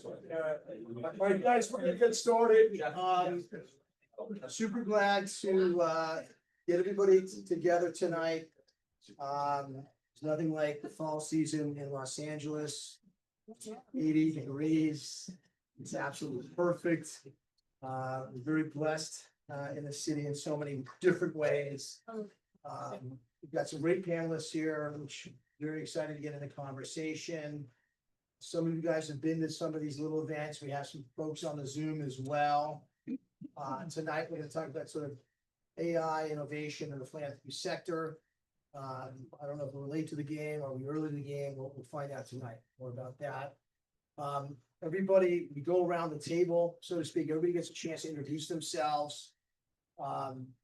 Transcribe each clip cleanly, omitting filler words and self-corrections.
All right, guys, we're gonna get started. Super glad to get everybody together tonight. There's nothing like the fall season in Los Angeles. 80 degrees. It's absolutely perfect. We're very blessed in the city in so many different ways. We've got some great panelists here, which very excited to get into conversation. Some of you guys have been to some of these little events. We have some folks on the Zoom as well. Tonight, we're going to talk about sort of AI innovation in the philanthropy sector. I don't know if we're late to the game or we're early to the game. We'll find out tonight more about that. Everybody, we go around the table, so to speak. Everybody gets a chance to introduce themselves.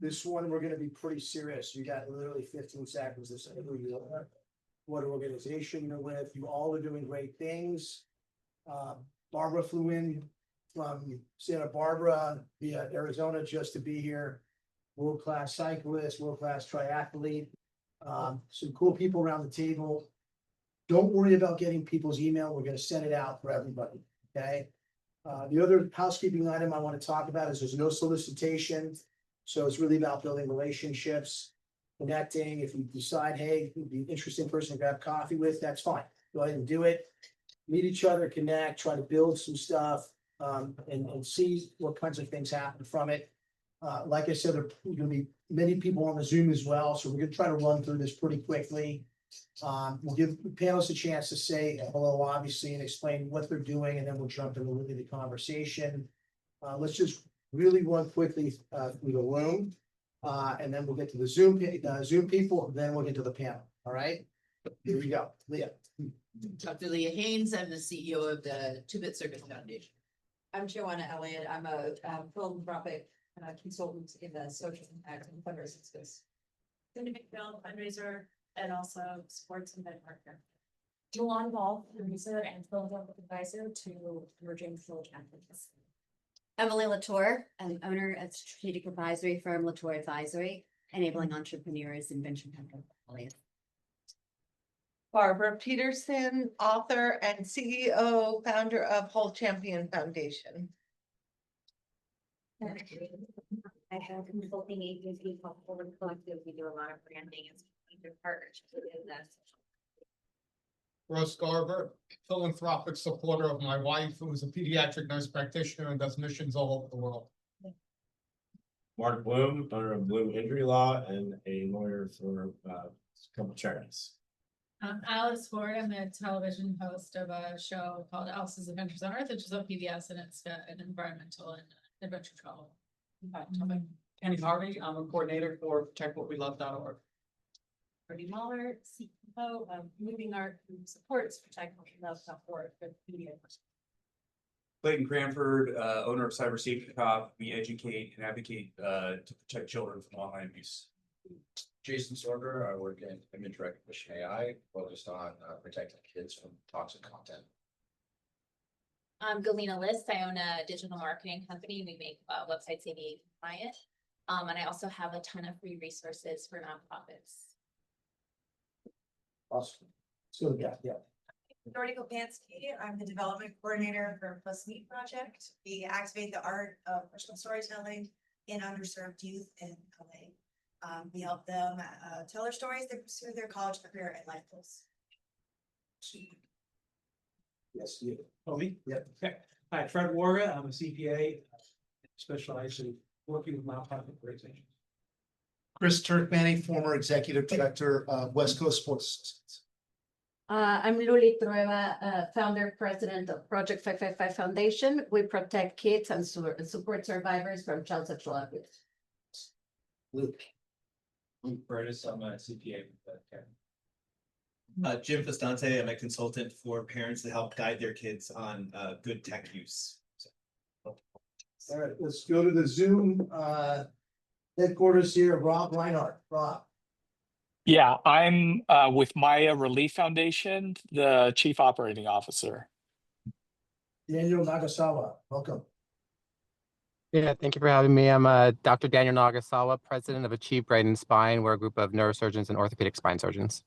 This one, we're going to be pretty serious. You got literally 15 seconds to say who you are, what organization you're with. You all are doing great things. Barbara flew in from Santa Barbara via Arizona just to be here. World-class cyclist, world-class triathlete. Some cool people around the table. Don't worry about getting people's email. We're going to send it out for everybody. Okay. The other housekeeping item I want to talk about is there's no solicitation. So it's really about building relationships, connecting. If you decide, hey, you'd be an interesting person to grab coffee with, that's fine. Go ahead and do it. Meet each other, connect, try to build some stuff, and see what kinds of things happen from it. Like I said, there are going to be many people on the Zoom as well. So we're going to try to run through this pretty quickly. We'll give the panelists a chance to say hello, obviously, and explain what they're doing, and then we'll jump into the conversation. Let's just really run quickly through the room, and then we'll get to the Zoom people, and then we'll get to the panel. All right, here we go. Leah. Dr. Leah Haynes, I'm the CEO of the Two-Bit Circus Foundation. I'm Joanna Elliott. I'm a philanthropic consultant in the social impact and fundraising space. Syndicate Bill fundraiser and also sports event partner. Juwan Ball, producer and philanthropic advisor to emerging philanthropists. Emily Latour, an owner of strategic advisory firm Latour Advisory, enabling entrepreneurs in venture capital. Barbara Peterson, author and CEO, founder of Whole Champion Foundation. I have a consulting agency called Forward Collective. We do a lot of branding and partnerships with business. Russ Garber, philanthropic supporter of my wife, who is a pediatric nurse practitioner and does missions all over the world. Mark Bloom, owner of Bloom Injury Law and a lawyer for a couple charities. Alice Ford, I'm the television host of a show called Alice's Adventures on Earth, which is on PBS, and it's an environmental and adventure travel topic. Kenny Harvey, I'm a coordinator for protectwhatwelove.org. Bernie Muller, CEO of Moving Art, who supports protectwhatwelove.org for media. Clayton Cranford, owner of Cyber Safety Cop. We educate and advocate to protect children from online abuse. Jason Sorger, I work in image recognition AI, focused on protecting kids from toxic content. I'm Galena List. I own a digital marketing company. We make websites ADA compliant. And I also have a ton of free resources for nonprofits. Awesome. So yeah. Dorothy Kopansky. I'm the development coordinator for Plus Meet Project. We activate the art of personal storytelling in underserved youth in LA. We help them tell their stories that pursue their college career and life goals. Yes, you. Oh, me? Yep. Okay. Hi, Fred Warga. I'm a CPA, specialized in working with nonprofit organizations. Chris Turkmany, former executive director of West Coast Sports Associates. I'm Luli Trueba, founder, president of Project 555 Foundation. We protect kids and support survivors from child sexual abuse. Luke. Luke Burtis, I'm a CPA. Jim Festante, I'm a consultant for parents to help guide their kids on good tech use. All right, let's go to the Zoom headquarters here. Rob Reinhardt. Rob. Yeah, I'm with Maya Relief Foundation, the Chief Operating Officer. Daniel Nagasawa, welcome. Yeah, thank you for having me. I'm Dr. Daniel Nagasawa, president of Achieve Brain and Spine. We're a group of neurosurgeons and orthopedic spine surgeons.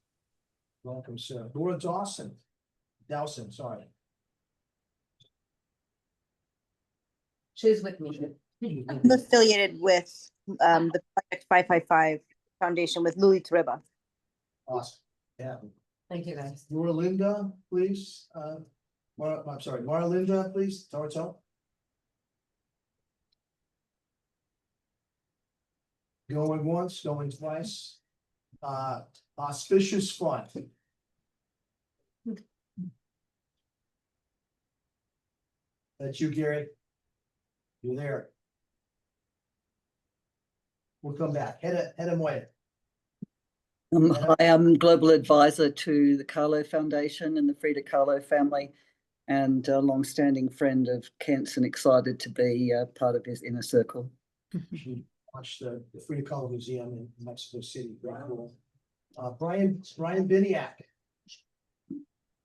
Welcome, sir. Dora Dawson, sorry. She's with me. I'm affiliated with the Project 555 Foundation with Louis Treba. Awesome. Yeah. Thank you, guys. Laura Linda, please. I'm sorry, Mara Linda, please. Tell. Going once, going twice. Auspicious fund. That's you, Gary. You're there. We'll come back. Head him way. Hi, I'm Global Advisor to the Carlo Foundation and the Frida Kahlo family, and a long-standing friend of Kent's and excited to be part of his inner circle. She watched the Frida Kahlo Museum in Mexico City. Very cool. Brian Biniak.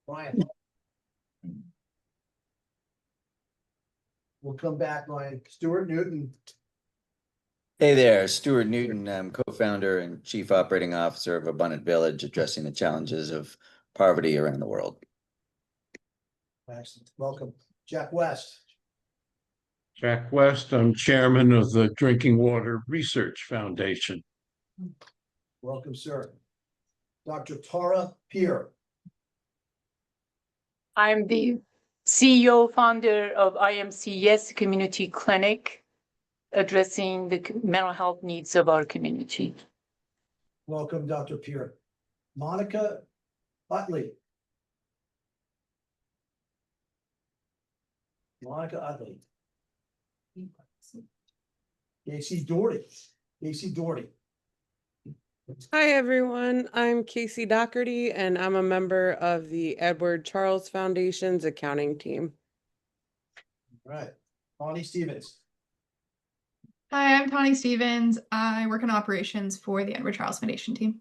Brian. We'll come back, Brian. Stuart Newton. Hey there, Stuart Newton. I'm co-founder and chief operating officer of Abundant Village, addressing the challenges of poverty around the world. Excellent. Welcome. Jack West. Jack West, I'm chairman of the Drinking Water Research Foundation. Welcome, sir. Dr. Tara Peer. I'm the CEO founder of IMCS Community Clinic, addressing the mental health needs of our community. Welcome, Dr. Peer. Monica Utley. Monica Utley. Casey Doherty. Hi, everyone. I'm Casey Doherty, and I'm a member of the Edward Charles Foundation's accounting team. All right. Bonnie Stevens. Hi, I'm Tawny Stevens. I work in operations for the Edward Charles Foundation team.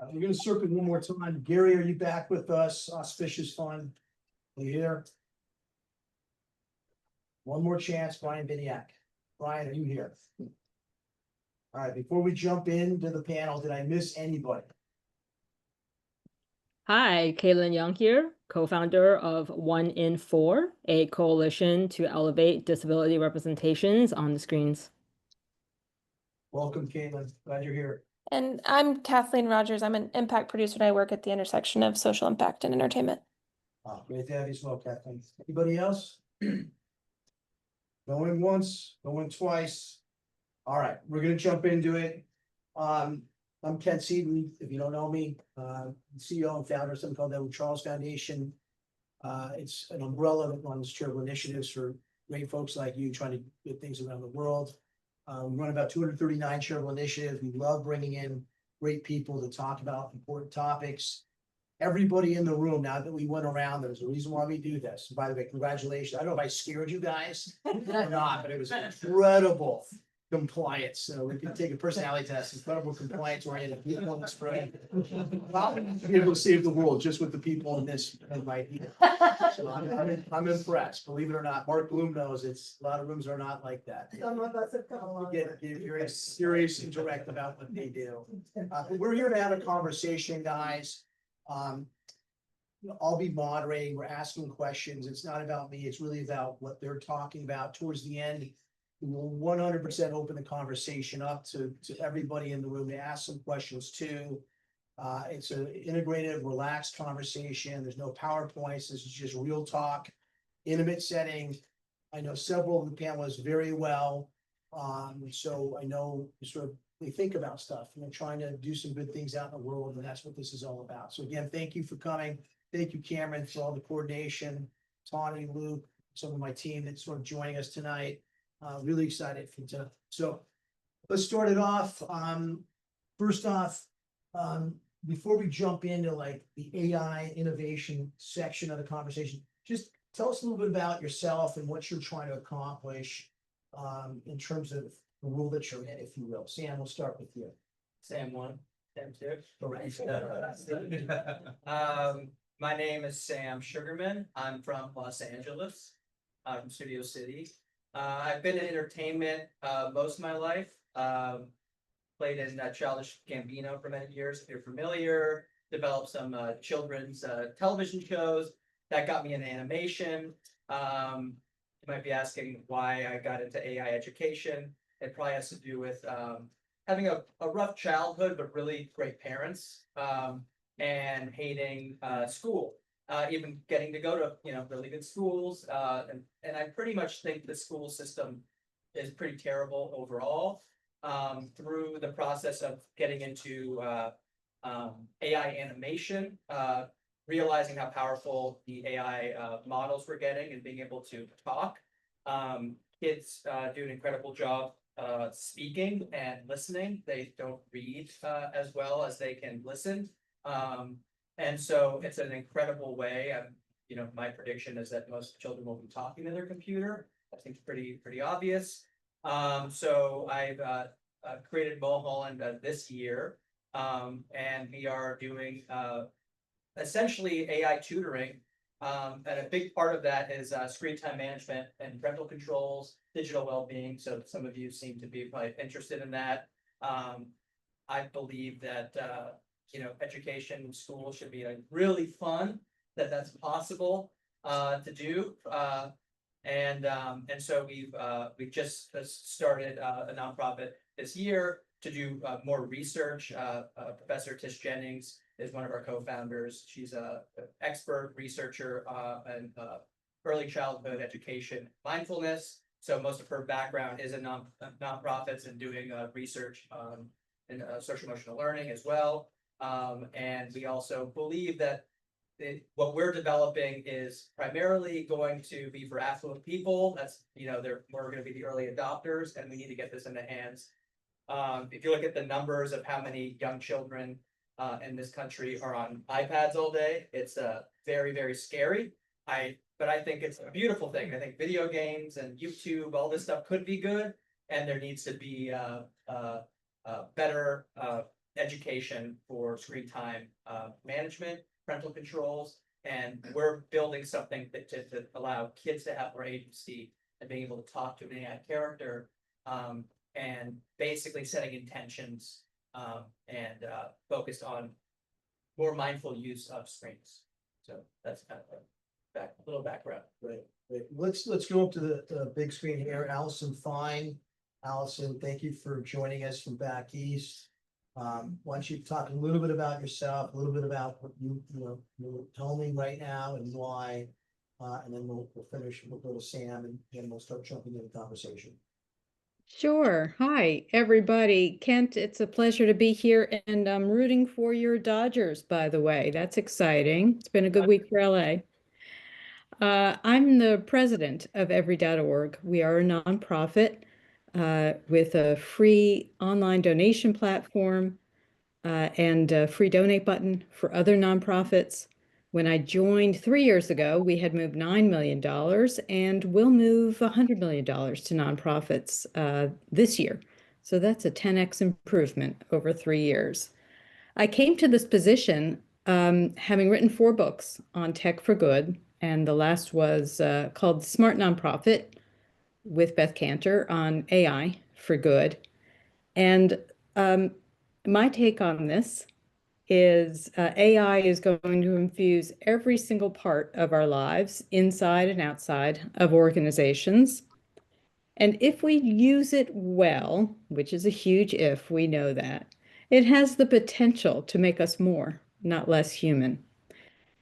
We're going to circle one more time. Gary, are you back with us? Auspicious Fund. Are you here? One more chance, Brian Biniak. Brian, are you here? All right, before we jump into the panel, did I miss anybody? Hi, Caitlin Young here, co-founder of 1 in 4, a coalition to elevate disability representations on the screens. Welcome, Caitlin. Glad you're here. And I'm Kathleen Rogers. I'm an impact producer and I work at the intersection of social impact and entertainment. Great to have you as well, Kathleen. Anybody else? Going once, going twice. All right, we're gonna jump into it. I'm Ken Seaton, if you don't know me, CEO and founder of something called the Edward Charles Foundation. It's an umbrella that runs charitable initiatives for great folks like you trying to get things around the world. We run about 239 charitable initiatives. We love bringing in great people to talk about important topics. Everybody in the room, now that we went around, there's a reason why we do this. By the way, congratulations. I don't know if I scared you guys or not, but it was incredible compliance. So we can take a personality test, incredible compliance oriented people. Be able to save the world just with the people in this right here. So I'm impressed, believe it or not. Mark Bloom knows it's a lot of rooms are not like that. Some of us have come along. Get very serious and direct about what they do. We're here to have a conversation, guys. I'll be moderating. We're asking questions. It's not about me. It's really about what they're talking about. Towards the end, we will 100% open the conversation up to everybody in the room to ask some questions too. It's an integrative, relaxed conversation. There's no PowerPoints. This is just real talk, intimate setting. I know several of the panelists very well. So I know sort of they think about stuff, trying to do some good things out in the world, and that's what this is all about. So again, thank you for coming. Thank you, Cameron, for all the coordination, Tawny, Luke, some of my team that's sort of joining us tonight. Really excited for today. So let's start it off. First off, before we jump into like the AI innovation section of the conversation, just tell us a little bit about yourself and what you're trying to accomplish in terms of the role that you're in, if you will. Sam, we'll start with you. Sam 1, Sam 2. Correct. My name is Sam Sugarman. I'm from Los Angeles, from Studio City. I've been in entertainment most of my life. Played in Childish Gambino for many years, if you're familiar. Developed some children's television shows that got me into animation. might be asking why I got into AI education. It probably has to do with having a rough childhood, but really great parents, and hating school. Even getting to go to, really good schools. And I pretty much think the school system is pretty terrible overall. Through the process of getting into AI animation, realizing how powerful the AI models we're getting and being able to talk. Kids do an incredible job speaking and listening. They don't read as well as they can listen. And so it's an incredible way. My prediction is that most children will be talking to their computer. I think it's pretty obvious. So I've created Mulholland this year, and we are doing essentially AI tutoring. And a big part of that is screen time management and parental controls, digital well-being. So some of you seem to be probably interested in that. I believe that education in school should be really fun. That's possible to do. And so we've just started a nonprofit this year to do more research. Professor Tish Jennings is one of our co-founders. She's an expert researcher in early childhood education mindfulness. So most of her background is in nonprofits and doing research in social emotional learning as well. And we also believe that what we're developing is primarily going to be for affluent people. That's, we're going to be the early adopters, and we need to get this in the hands. If you look at the numbers of how many young children in this country are on iPads all day, it's very, very scary. But I think it's a beautiful thing. I think video games and YouTube, all this stuff could be good, and there needs to be better education for screen time management, parental controls, and we're building something to allow kids to have more agency and being able to talk to an AI character, and basically setting intentions and focused on more mindful use of screens. So that's kind of a little background. Right. Let's go up to the big screen here. Allison Fine. Allison, thank you for joining us from back east. Why don't you talk a little bit about yourself, a little bit about what you're filming right now and why, and then we'll finish. We'll go to Sam, and then we'll start jumping into the conversation. Sure. Hi, everybody. Kent, it's a pleasure to be here, and I'm rooting for your Dodgers, by the way. That's exciting. It's been a good week for LA. I'm the president of Every.org. We are a nonprofit with a free online donation platform and a free donate button for other nonprofits. When I joined 3 years ago, we had moved $9 million, and we'll move $100 million to nonprofits this year. So that's a 10x improvement over 3 years. I came to this position having written 4 books on tech for good, and the last was called Smart Nonprofit with Beth Cantor on AI for good. And my take on this is AI is going to infuse every single part of our lives, inside and outside of organizations. And if we use it well, which is a huge if, we know that, it has the potential to make us more, not less human.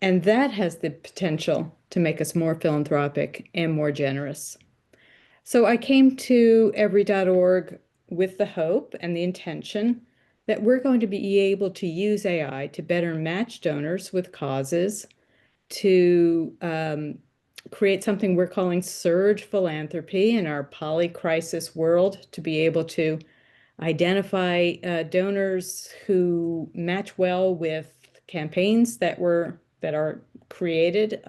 And that has the potential to make us more philanthropic and more generous. So I came to Every.org with the hope and the intention that we're going to be able to use AI to better match donors with causes, to create something we're calling surge philanthropy in our polycrisis world, to be able to identify donors who match well with campaigns that are created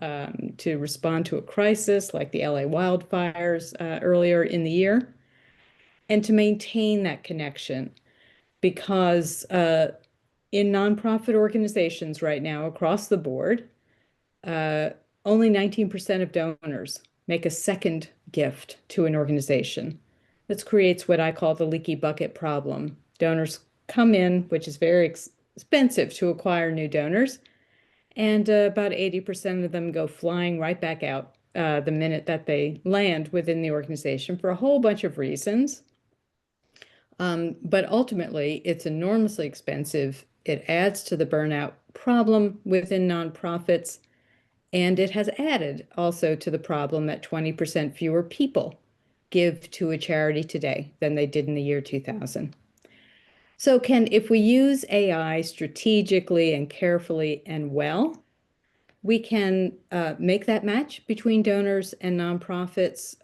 to respond to a crisis like the LA wildfires earlier in the year, and to maintain that connection. Because in nonprofit organizations right now across the board, only 19% of donors make a second gift to an organization. This creates what I call the leaky bucket problem. Donors come in, which is very expensive to acquire new donors, and about 80% of them go flying right back out the minute that they land within the organization for a whole bunch of reasons. But ultimately, it's enormously expensive. It adds to the burnout problem within nonprofits, and it has added also to the problem that 20% fewer people give to a charity today than they did in the year 2000. So if we use AI strategically and carefully and well, we can make that match between donors and nonprofits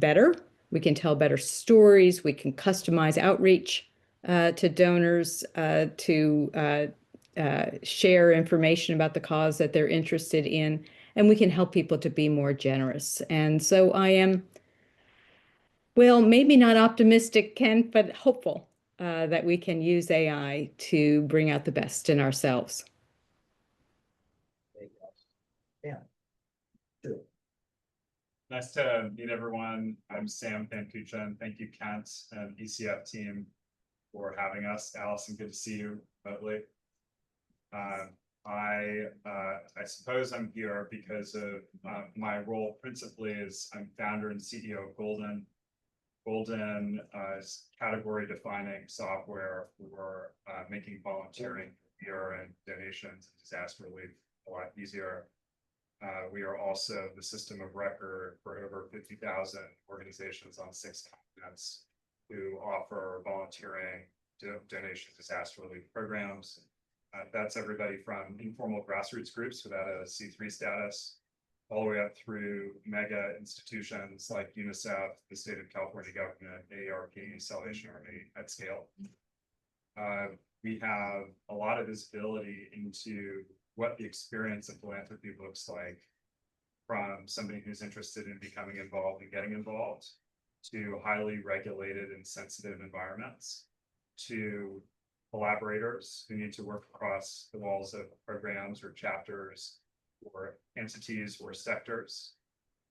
better. We can tell better stories. We can customize outreach to donors to share information about the cause that they're interested in, and we can help people to be more generous. And so I am, well, maybe not optimistic, Ken, but hopeful that we can use AI to bring out the best in ourselves. Yeah. Sure. Nice to meet everyone. I'm Sam Fankuchen. Thank you, Kent and ECF team for having us. Allison, good to see you remotely. I suppose I'm here because of my role principally is I'm founder and CEO of Golden. Golden is category defining software for making volunteering here and donations and disaster relief a lot easier. We are also the system of record for over 50,000 organizations on 6 continents who offer volunteering, donation, disaster relief programs. That's everybody from informal grassroots groups without a C3 status, all the way up through mega institutions like UNICEF, the state of California government, AARP, Salvation Army at scale. We have a lot of visibility into what the experience of philanthropy looks like from somebody who's interested in becoming involved and getting involved, to highly regulated and sensitive environments, to collaborators who need to work across the walls of programs or chapters or entities or sectors.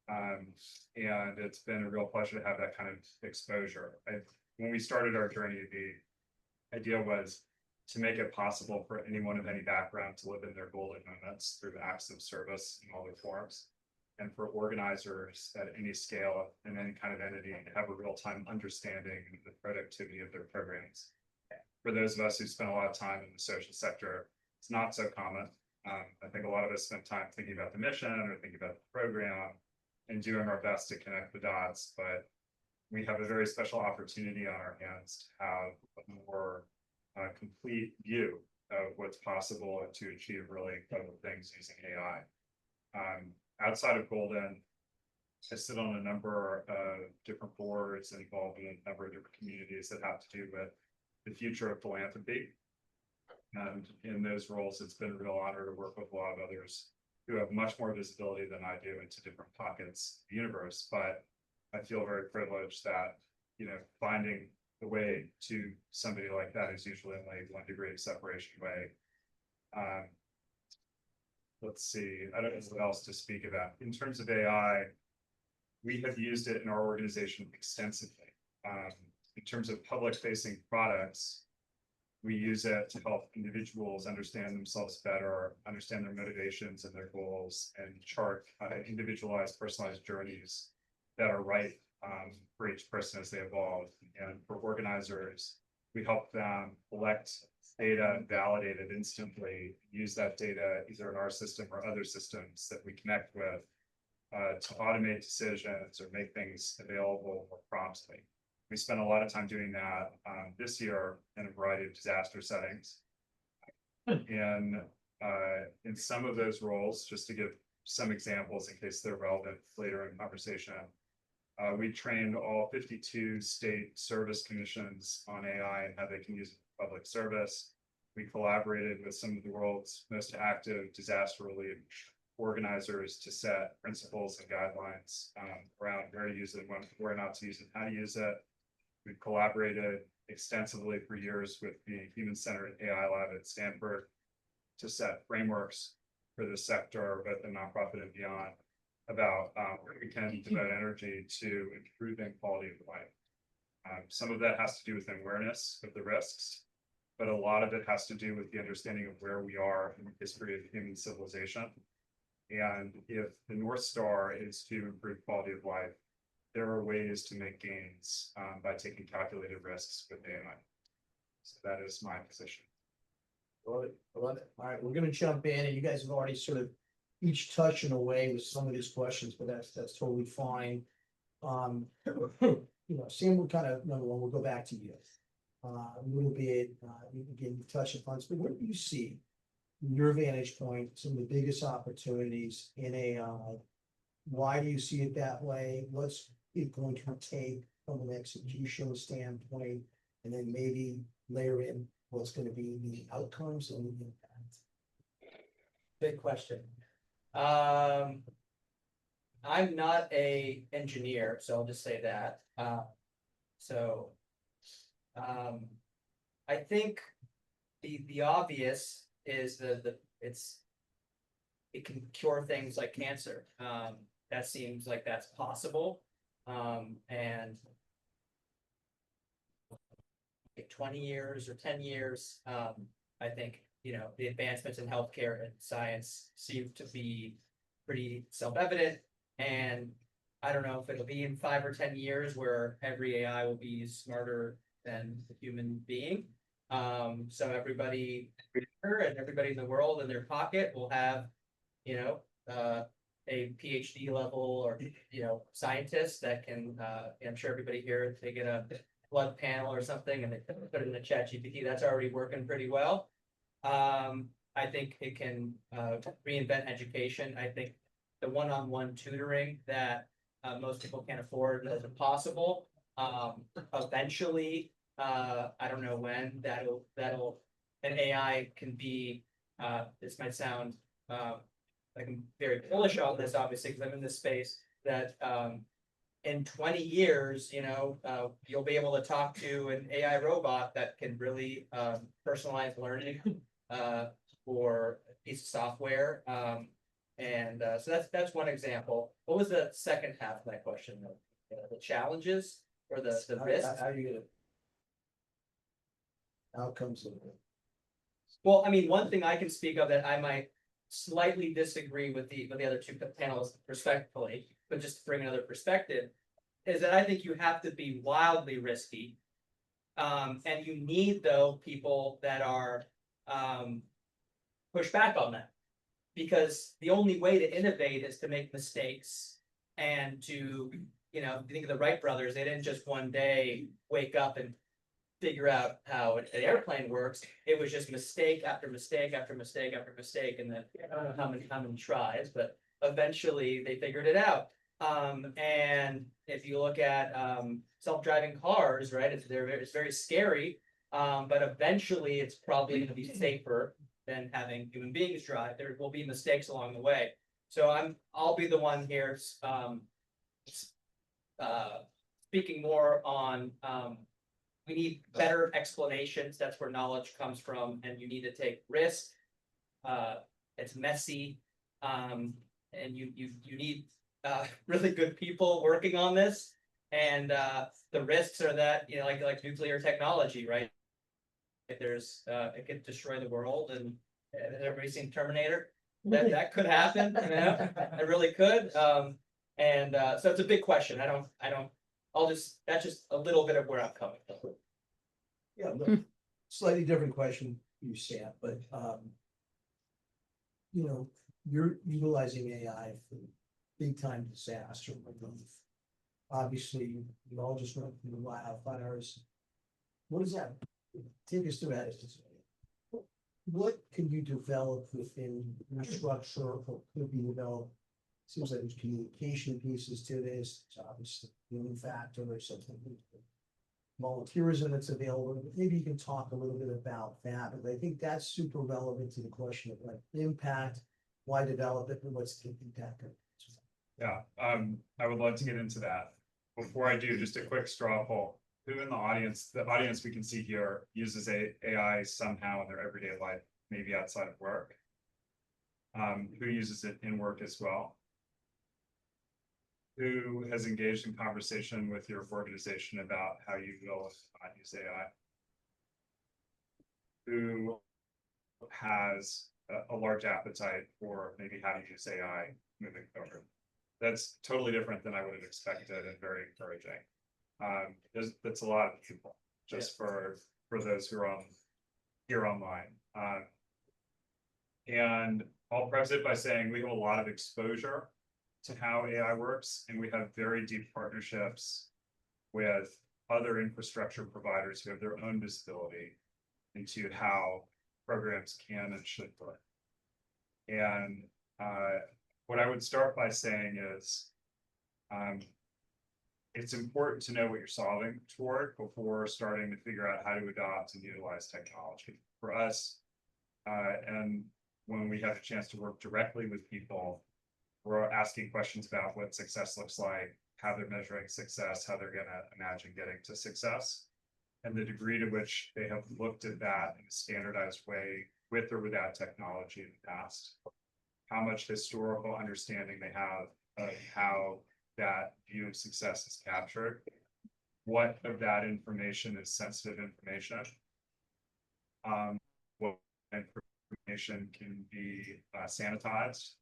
And it's been a real pleasure to have that kind of exposure. When we started our journey, the idea was to make it possible for anyone of any background to live in their golden moments through acts of service in all their forms, and for organizers at any scale and any kind of entity to have a real-time understanding of the productivity of their programs. For those of us who spend a lot of time in the social sector, it's not so common. I think a lot of us spend time thinking about the mission or thinking about the program and doing our best to connect the dots, but we have a very special opportunity on our hands to have a more complete view of what's possible to achieve really incredible things using AI. Outside of Golden, I sit on a number of different boards and involved in a number of different communities that have to do with the future of philanthropy. And in those roles, it's been a real honor to work with a lot of others who have much more visibility than I do into different pockets of the universe. But I feel very privileged that, you know, finding the way to somebody like that is usually only 1 degree of separation away. Let's see, I don't know what else to speak about. In terms of AI, we have used it in our organization extensively. In terms of public-facing products, we use it to help individuals understand themselves better, understand their motivations and their goals, and chart individualized, personalized journeys that are right for each person as they evolve. And for organizers, we help them collect data, validate it instantly, use that data either in our system or other systems that we connect with to automate decisions or make things available more promptly. We spent a lot of time doing that this year in a variety of disaster settings. And in some of those roles, just to give some examples in case they're relevant later in conversation, we trained all 52 state service commissions on AI and how they can use it for public service. We collaborated with some of the world's most active disaster relief organizers to set principles and guidelines around where to use it, where not to use it, how to use it. We've collaborated extensively for years with the Human-Centered AI Lab at Stanford to set frameworks for the sector, both the nonprofit and beyond, about where we can devote energy to improving quality of life. Some of that has to do with awareness of the risks, but a lot of it has to do with the understanding of where we are in the history of human civilization And if the North Star is to improve quality of life, there are ways to make gains by taking calculated risks with AI. So that is my position. Love it, I love it. All right, we're gonna jump in, and you guys have already sort of each touching away with some of these questions, but that's totally fine. You know, Sam, we'll kind of, number one, we'll go back to you. A little bit, again, you touched upon, but what do you see from your vantage point, some of the biggest opportunities in AI? Why do you see it that way? What's it going to take from an execution standpoint? And then maybe layer in what's going to be the outcomes and the impact. Good question. I'm not a engineer, so I'll just say that. I think the obvious is it can cure things like cancer. That seems like that's possible. And 20 years or 10 years, I think, you know, the advancements in healthcare and science seem to be pretty self-evident. And I don't know if it'll be in 5 or 10 years where every AI will be smarter than the human being. So everybody and everybody in the world in their pocket will have, you know, a PhD level or, you know, scientist that can, I'm sure everybody here, they get a blood panel or something and they put it in the ChatGPT. That's already working pretty well. I think it can reinvent education. I think the one-on-one tutoring that most people can't afford is impossible. Eventually, I don't know when an AI can be, this might sound like I'm very bullish on this, obviously, because I'm in this space, that in 20 years, you know, you'll be able to talk to an AI robot that can really personalize learning for a piece of software. So that's one example. What was the second half of that question? The challenges or the risks? How are you gonna outcomes of it? Well, I mean, one thing I can speak of that I might slightly disagree with the other two panelists respectfully, but just to bring another perspective, is that I think you have to be wildly risky. And you need, though, people that are push back on that. Because the only way to innovate is to make mistakes and to, you know, think of the Wright brothers, they didn't just one day wake up and figure out how an airplane works. It was just mistake after mistake after mistake after mistake. And then I don't know how many tries, but eventually they figured it out. And if you look at self-driving cars, right, it's very scary, but eventually it's probably going to be safer than having human beings drive. There will be mistakes along the way. So I'll be the one here speaking more on we need better explanations. That's where knowledge comes from, and you need to take risks. It's messy, and you need really good people working on this. And the risks are that, you know, like nuclear technology, right? If there's it could destroy the world, and everybody's seen Terminator. That could happen, you know, it really could. So it's a big question. That's just a little bit of where I'm coming from. Yeah, look, slightly different question you, Sam, but you know, you're utilizing AI for big time disaster relief. Obviously, you all just went through the wildfires. What does that take us through that? What can you develop within your structure or could be developed? Seems like there's communication pieces to this. It's obviously human factor or something. Volunteerism that's available. Maybe you can talk a little bit about that, but I think that's super relevant to the question of like impact, why develop it, and what's the impact of it. Yeah, I would love to get into that. Before I do, just a quick straw poll. Who in the audience we can see here uses AI somehow in their everyday life, maybe outside of work? Who uses it in work as well? Who has engaged in conversation with your organization about how you will use AI? Who has a large appetite for maybe how to use AI moving forward. That's totally different than I would have expected and very encouraging. That's a lot of people just for those who are here online. And I'll preface it by saying we have a lot of exposure to how AI works, and we have very deep partnerships with other infrastructure providers who have their own visibility into how programs can and should work. And what I would start by saying is it's important to know what you're solving toward before starting to figure out how to adopt and utilize technology. For us, and when we have a chance to work directly with people, we're asking questions about what success looks like, how they're measuring success, how they're going to imagine getting to success, and the degree to which they have looked at that in a standardized way with or without technology in the past, how much historical understanding they have of how that view of success is captured, what of that information is sensitive information, what information can be sanitized.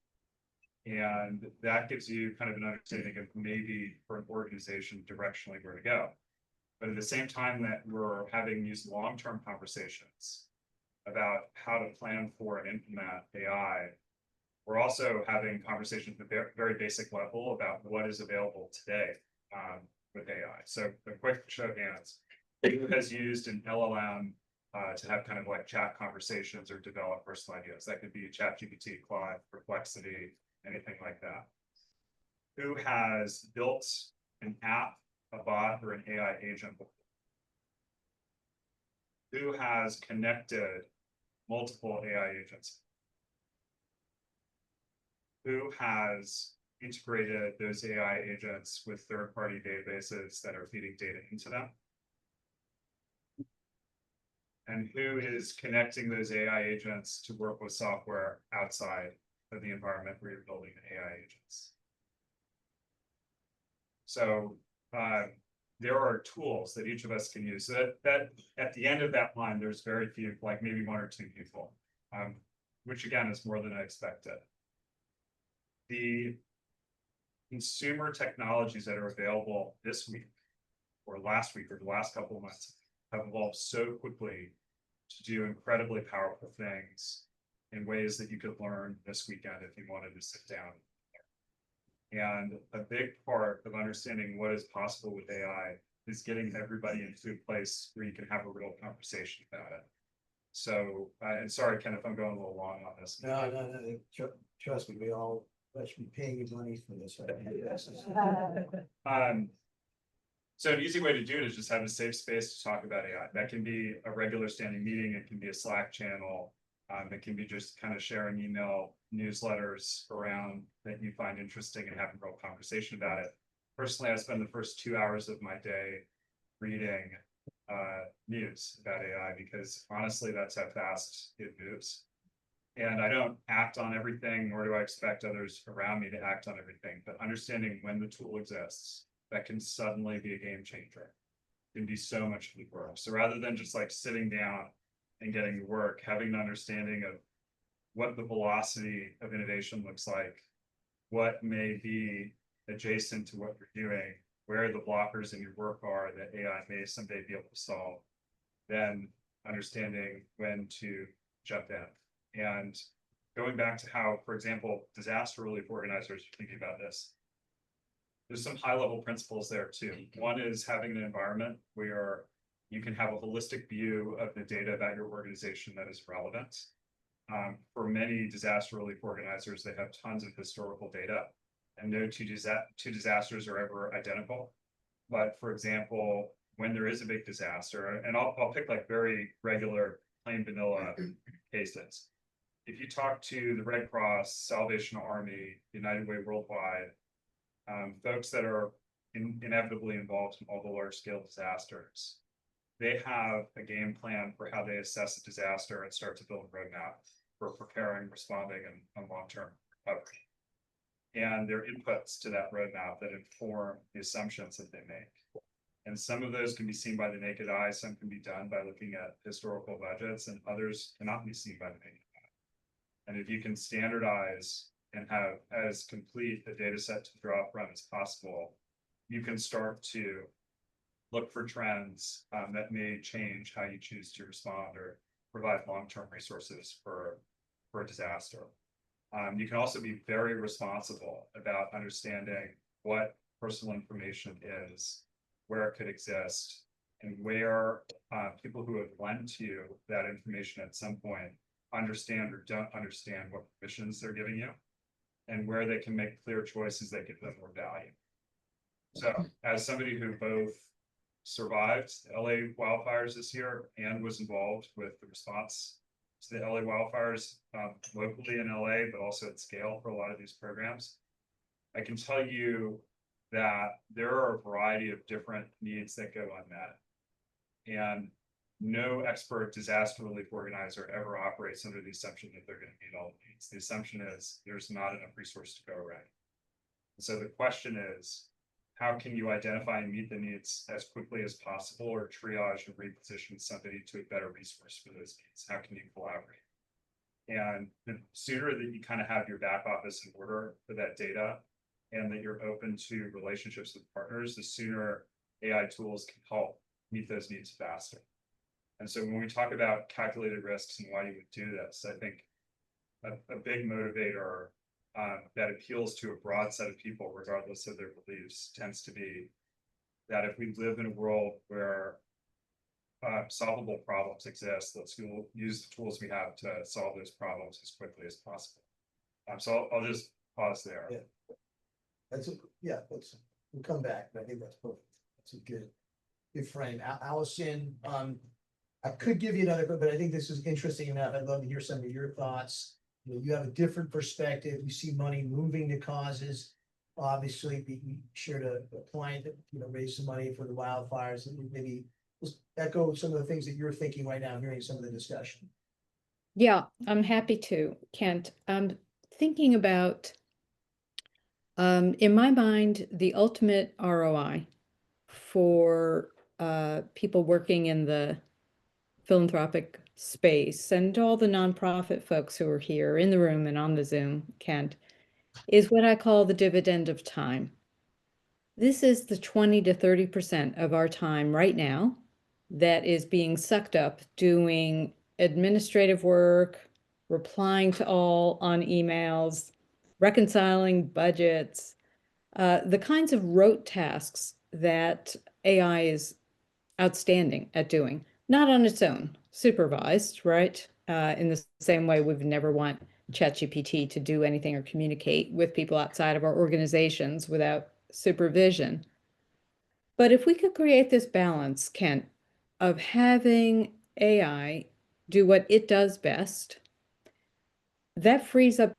And that gives you kind of an understanding of maybe for an organization directionally where to go. But at the same time that we're having these long-term conversations about how to plan for and implement AI, we're also having conversations at a very basic level about what is available today with AI. So a quick show of hands. Who has used an LLM to have kind of like chat conversations or develop personal ideas? That could be ChatGPT, Claude, Perplexity, anything like that. Who has built an app, a bot, or an AI agent before? Who has connected multiple AI agents? Who has integrated those AI agents with third-party databases that are feeding data into them? And who is connecting those AI agents to work with software outside of the environment where you're building the AI agents? So there are tools that each of us can use. So that at the end of that line, there's very few, like maybe one or two people, which again is more than I expected. The consumer technologies that are available this week or last week or the last couple of months have evolved so quickly to do incredibly powerful things in ways that you could learn this weekend if you wanted to sit down. And a big part of understanding what is possible with AI is getting everybody into a place where you can have a real conversation about it. So, and sorry, Ken, if I'm going a little long on this. No. Trust me, we all should be paying you money for this. So an easy way to do it is just have a safe space to talk about AI. That can be a regular standing meeting. It can be a Slack channel. It can be just kind of sharing email newsletters around that you find interesting and having a real conversation about it. Personally, I spend the first 2 hours of my day reading news about AI because honestly, that's how fast it moves. And I don't act on everything, nor do I expect others around me to act on everything, but understanding when the tool exists, that can suddenly be a game changer. It can be so much deeper. So rather than just like sitting down and getting to work, having an understanding of what the velocity of innovation looks like, what may be adjacent to what you're doing, where the blockers in your work are that AI may someday be able to solve, then understanding when to jump in. And going back to how, for example, disaster relief organizers are thinking about this, there's some high-level principles there too. One is having an environment where you can have a holistic view of the data about your organization that is relevant. For many disaster relief organizers, they have tons of historical data, and no two disasters are ever identical. But for example, when there is a big disaster, and I'll pick like very regular, plain vanilla cases. If you talk to the Red Cross, Salvation Army, United Way Worldwide, folks that are inevitably involved in all the large-scale disasters, they have a game plan for how they assess a disaster and start to build a roadmap for preparing, responding, and long-term recovery. And there are inputs to that roadmap that inform the assumptions that they make. And some of those can be seen by the naked eye, some can be done by looking at historical budgets, and others cannot be seen by the naked eye. And if you can standardize and have as complete a data set to draw from as possible, you can start to look for trends that may change how you choose to respond or provide long-term resources for a disaster. You can also be very responsible about understanding what personal information is, where it could exist, and where people who have lent you that information at some point understand or don't understand what permissions they're giving you, and where they can make clear choices that give them more value. So as somebody who both survived the LA wildfires this year and was involved with the response to the LA wildfires locally in LA, but also at scale for a lot of these programs, I can tell you that there are a variety of different needs that go unmet. And no expert disaster relief organizer ever operates under the assumption that they're going to meet all the needs. The assumption is there's not enough resource to go around. So the question is, how can you identify and meet the needs as quickly as possible, or triage and reposition somebody to a better resource for those needs? How can you collaborate? And the sooner that you kind of have your back office in order for that data, and that you're open to relationships with partners, the sooner AI tools can help meet those needs faster. And so when we talk about calculated risks and why you would do this, I think a big motivator that appeals to a broad set of people, regardless of their beliefs, tends to be that if we live in a world where solvable problems exist, let's use the tools we have to solve those problems as quickly as possible. So I'll just pause there. Yeah. We'll come back, but I think that's perfect. That's a good frame. Allison, I could give you another, but I think this is interesting enough. I'd love to hear some of your thoughts. You have a different perspective. You see money moving to causes. Obviously, be sure to apply that, raise some money for the wildfires, and maybe just echo some of the things that you're thinking right now, hearing some of the discussion. Yeah, I'm happy to, Kent. I'm thinking about, in my mind, the ultimate ROI for people working in the philanthropic space, and all the nonprofit folks who are here in the room and on the Zoom, Kent, is what I call the dividend of time. This is the 20 to 30% of our time right now that is being sucked up doing administrative work, replying to all on emails, reconciling budgets, the kinds of rote tasks that AI is outstanding at doing. Not on its own, supervised, right? In the same way we've never want ChatGPT to do anything or communicate with people outside of our organizations without supervision. But if we could create this balance, Kent, of having AI do what it does best, that frees up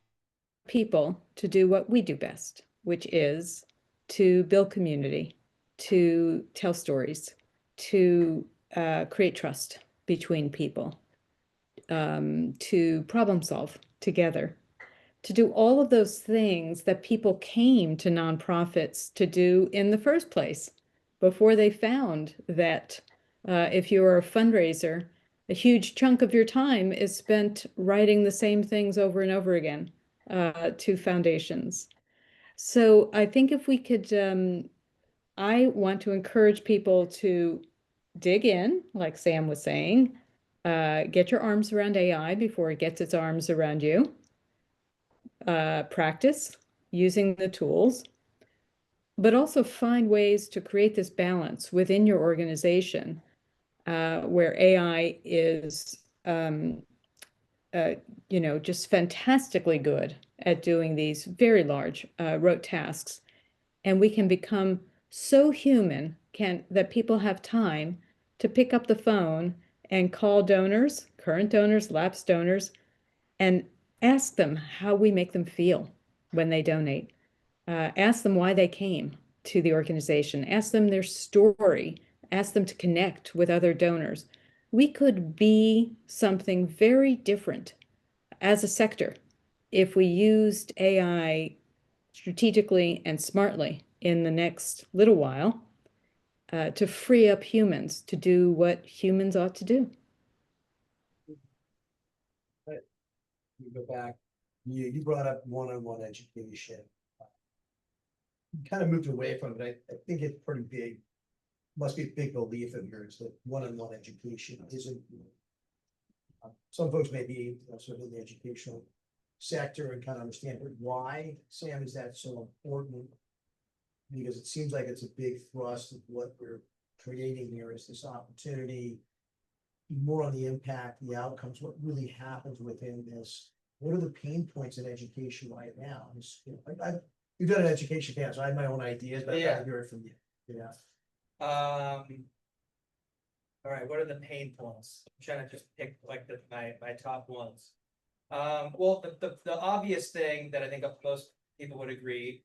people to do what we do best, which is to build community, to tell stories, to create trust between people, to problem solve together, to do all of those things that people came to nonprofits to do in the first place, before they found that if you're a fundraiser, a huge chunk of your time is spent writing the same things over and over again to foundations. So I think if we could, I want to encourage people to dig in, like Sam was saying, get your arms around AI before it gets its arms around you. Practice using the tools, but also find ways to create this balance within your organization where AI is, just fantastically good at doing these very large rote tasks. And we can become so human that people have time to pick up the phone and call donors, current donors, lapsed donors, and ask them how we make them feel when they donate. Ask them why they came to the organization. Ask them their story. Ask them to connect with other donors. We could be something very different as a sector if we used AI strategically and smartly in the next little while to free up humans to do what humans ought to do. you go back, you brought up one-on-one education. You kind of moved away from it. I think it's pretty big. Must be a big belief of yours that one-on-one education isn't. Some folks may be sort of in the educational sector and kind of understand, but why, Sam, is that so important? Because it seems like it's a big thrust of what we're creating here is this opportunity more on the impact, the outcomes, what really happens within this. What are the pain points in education right now? You've done an education panel, so I have my own ideas, but I'd Yeah. like to hear it from you. Yeah. All right, what are the pain points? I'm trying to just pick like my top ones. Well, the obvious thing that I think most people would agree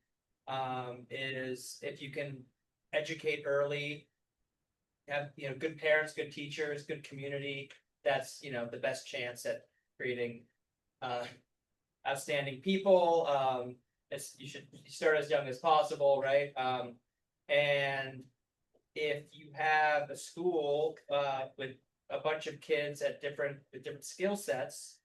is if you can educate early, have good parents, good teachers, good community, that's the best chance at creating outstanding people. You should start as young as possible, right? And if you have a school with a bunch of kids at different skill sets,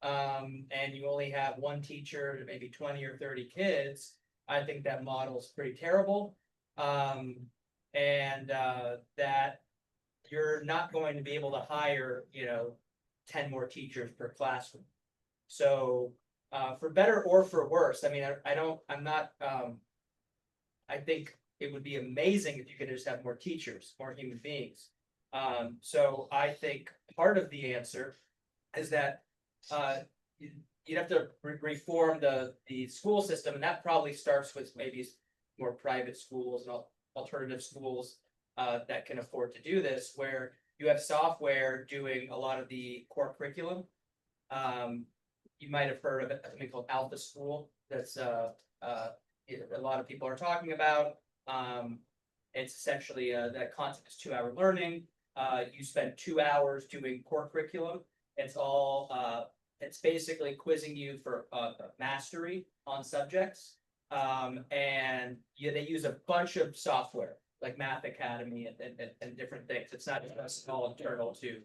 and you only have one teacher to maybe 20 or 30 kids, I think that model is pretty terrible. And that you're not going to be able to hire 10 more teachers per classroom. So for better or for worse, I mean, I think it would be amazing if you could just have more teachers, more human beings. So I think part of the answer is that you'd have to reform the school system, and that probably starts with maybe more private schools and alternative schools that can afford to do this, where you have software doing a lot of the core curriculum. You might have heard of something called Alpha School. That's a lot of people are talking about. It's essentially that concept is 2-hour learning. You spend 2 hours doing core curriculum. It's basically quizzing you for mastery on subjects. And they use a bunch of software like Math Academy and different things. It's not just all internal to,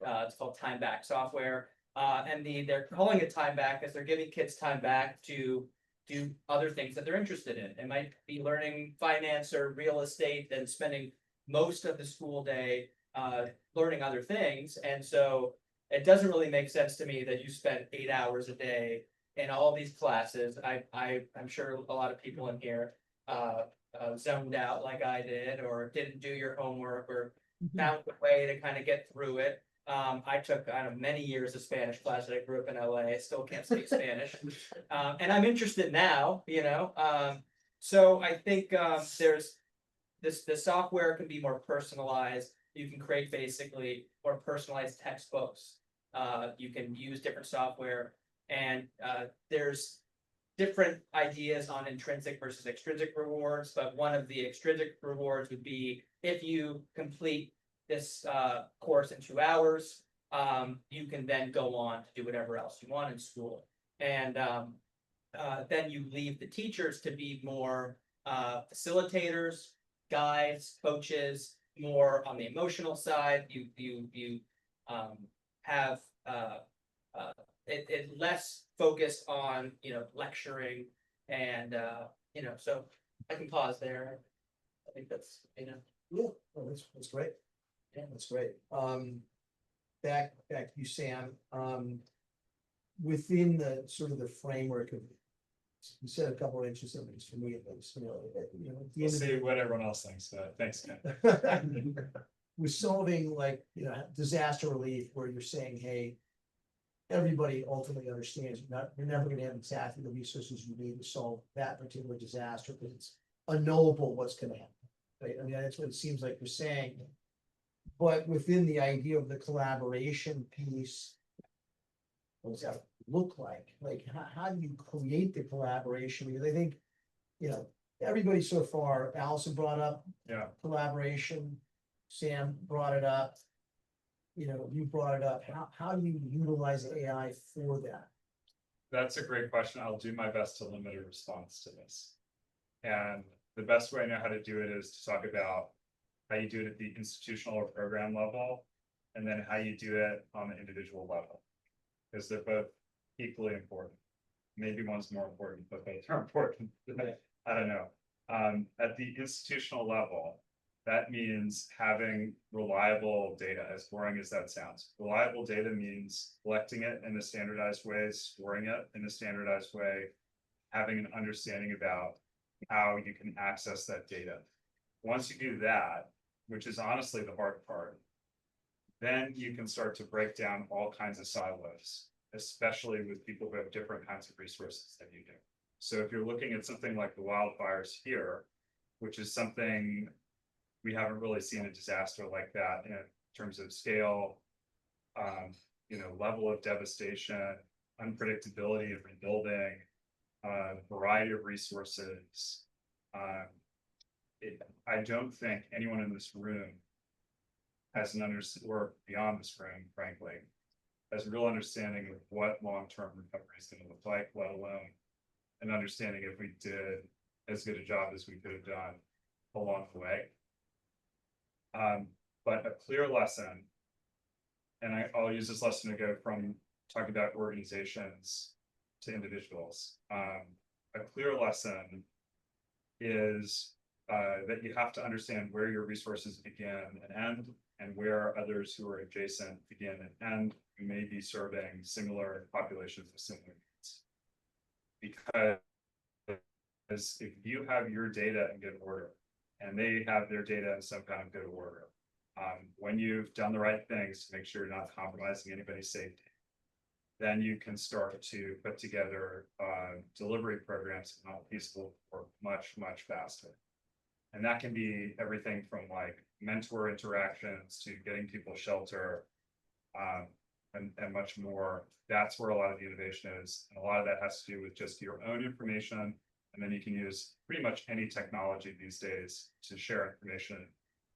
it's called time back software. And they're calling it time back because they're giving kids time back to do other things that they're interested in. It might be learning finance or real estate and spending most of the school day learning other things. And so it doesn't really make sense to me that you spend 8 hours a day in all these classes. I'm sure a lot of people in here zoned out like I did, or didn't do your homework, or found a way to kind of get through it. I took many years of Spanish class. I grew up in LA. I still can't speak Spanish, and I'm interested now. So I think there's the software can be more personalized. You can create basically more personalized textbooks. You can use different software, and there's different ideas on intrinsic versus extrinsic rewards. But one of the extrinsic rewards would be if you complete this course in 2 hours, you can then go on to do whatever else you want in school. And then you leave the teachers to be more facilitators, guides, coaches, more on the emotional side. You have it less focused on lecturing, and so I can pause there. I think that's Yeah, well, that's great. Yeah, that's great. Back to you, Sam. Within the sort of the framework of, you said a couple of interesting things for me, at least, at the We'll end of see the what everyone else thinks. Thanks, Ken. with solving disaster relief, where you're saying, hey, everybody ultimately understands you're never going to have exactly the resources you need to solve that particular disaster, because it's unknowable what's going to happen. Right? I mean, that's what it seems like you're saying. But within the idea of the collaboration piece, what does that look like? Like, how do you create the collaboration? Because I think, everybody so far, Allison brought up collaboration, Sam brought it up, you brought it up. How do you utilize AI for that? That's a great question. I'll do my best to limit a response to this. And the best way I know how to do it is to talk about how you do it at the institutional or program level, and then how you do it on the individual level. Because they're both equally important. Maybe one's more important, but both are important. I don't know. At the institutional level, that means having reliable data, as boring as that sounds. Reliable data means collecting it in a standardized way, storing it in a standardized way, having an understanding about how you can access that data. Once you do that, which is honestly the hard part, then you can start to break down all kinds of silos, especially with people who have different kinds of resources than you do. So if you're looking at something like the wildfires here, which is something we haven't really seen a disaster like that in terms of scale, level of devastation, unpredictability of rebuilding, variety of resources. I don't think anyone in this room has an or beyond this room, frankly, has a real understanding of what long-term recovery is going to look like, let alone an understanding if we did as good a job as we could have done along the way. But a clear lesson, and I'll use this lesson to go from talking about organizations to individuals. A clear lesson is that you have to understand where your resources begin and end, and where others who are adjacent begin and end, who may be serving similar populations with similar needs. Because if you have your data in good order, and they have their data in some kind of good order, when you've done the right things to make sure you're not compromising anybody's safety, then you can start to put together delivery programs and all peaceful work much, much faster. And that can be everything from like mentor interactions to getting people shelter and much more. That's where a lot of the innovation is. And a lot of that has to do with just your own information. And then you can use pretty much any technology these days to share information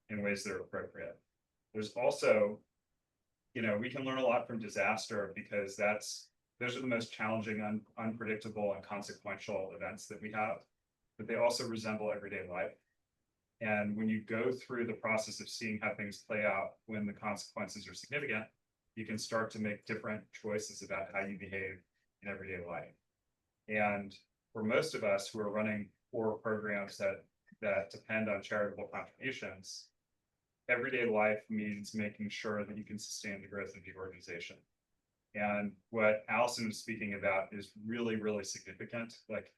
in ways that are appropriate. There's also, we can learn a lot from disaster because those are the most challenging, unpredictable, and consequential events that we have, but they also resemble everyday life. And when you go through the process of seeing how things play out when the consequences are significant, you can start to make different choices about how you behave in everyday life. And for most of us who are running core programs that depend on charitable contributions, everyday life means making sure that you can sustain the growth of the organization. And what Allison was speaking about is really, really significant. Like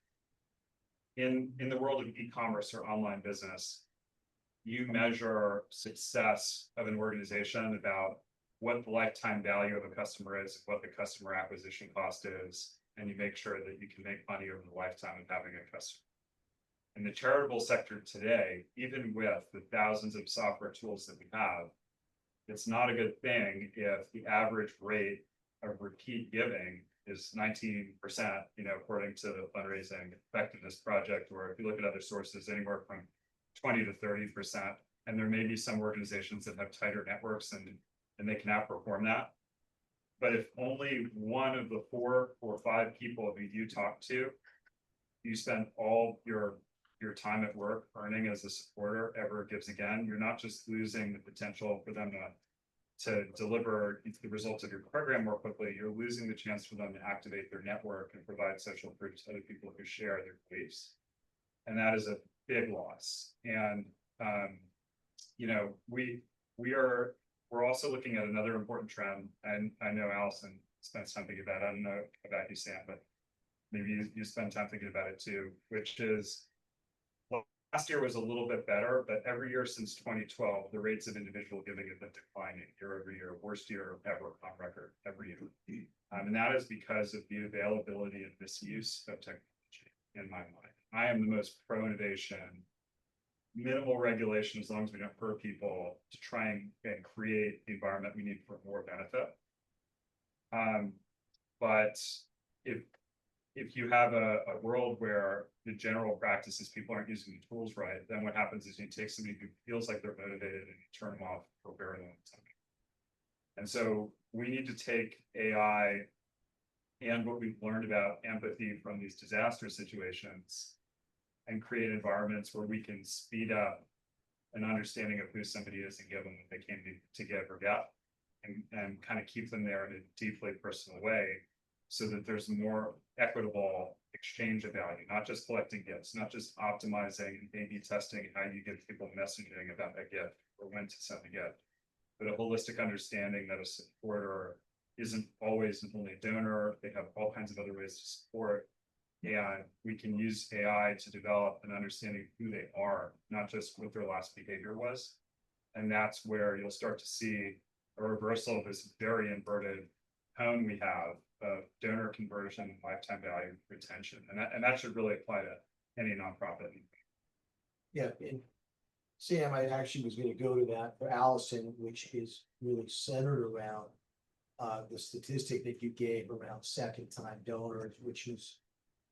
in the world of e-commerce or online business, you measure success of an organization about what the lifetime value of a customer is, what the customer acquisition cost is, and you make sure that you can make money over the lifetime of having a customer. In the charitable sector today, even with the thousands of software tools that we have, it's not a good thing if the average rate of repeat giving is 19%, according to the Fundraising Effectiveness Project, or if you look at other sources, anywhere from 20 to 30%. And there may be some organizations that have tighter networks and they can outperform that. But if only one of the 4 or 5 people who you talk to, you spend all your time at work earning as a supporter ever gives again, you're not just losing the potential for them to deliver the results of your program more quickly, you're losing the chance for them to activate their network and provide social proof to other people who share their beliefs. And that is a big loss. And we're also looking at another important trend, and I know Allison spends time thinking about it. I don't know about you, Sam, but maybe you spend time thinking about it too, which is, last year was a little bit better, but every year since 2012, the rates of individual giving have been declining year over year, worst year ever on record every year. And that is because of the availability and misuse of technology, in my mind. I am the most pro-innovation, minimal regulation, as long as we don't hurt people, to try and create the environment we need for more benefit. But if you have a world where the general practice is people aren't using the tools right, then what happens is you take somebody who feels like they're motivated and you turn them off for a very long time. And so we need to take AI and what we've learned about empathy from these disaster situations and create environments where we can speed up an understanding of who somebody is and give them what they came to give or get, and kind of keep them there in a deeply personal way, so that there's more equitable exchange of value, not just collecting gifts, not just optimizing and A/B testing how you give people messaging about a gift or when to send a gift, but a holistic understanding that a supporter isn't always only a donor. They have all kinds of other ways to support. And we can use AI to develop an understanding of who they are, not just what their last behavior was. And that's where you'll start to see a reversal of this very inverted tone we have of donor conversion, lifetime value, retention. And that should really apply to any nonprofit. Yeah, and Sam, I actually was gonna go to that for Allison, which is really centered around the statistic that you gave around second time donors, which is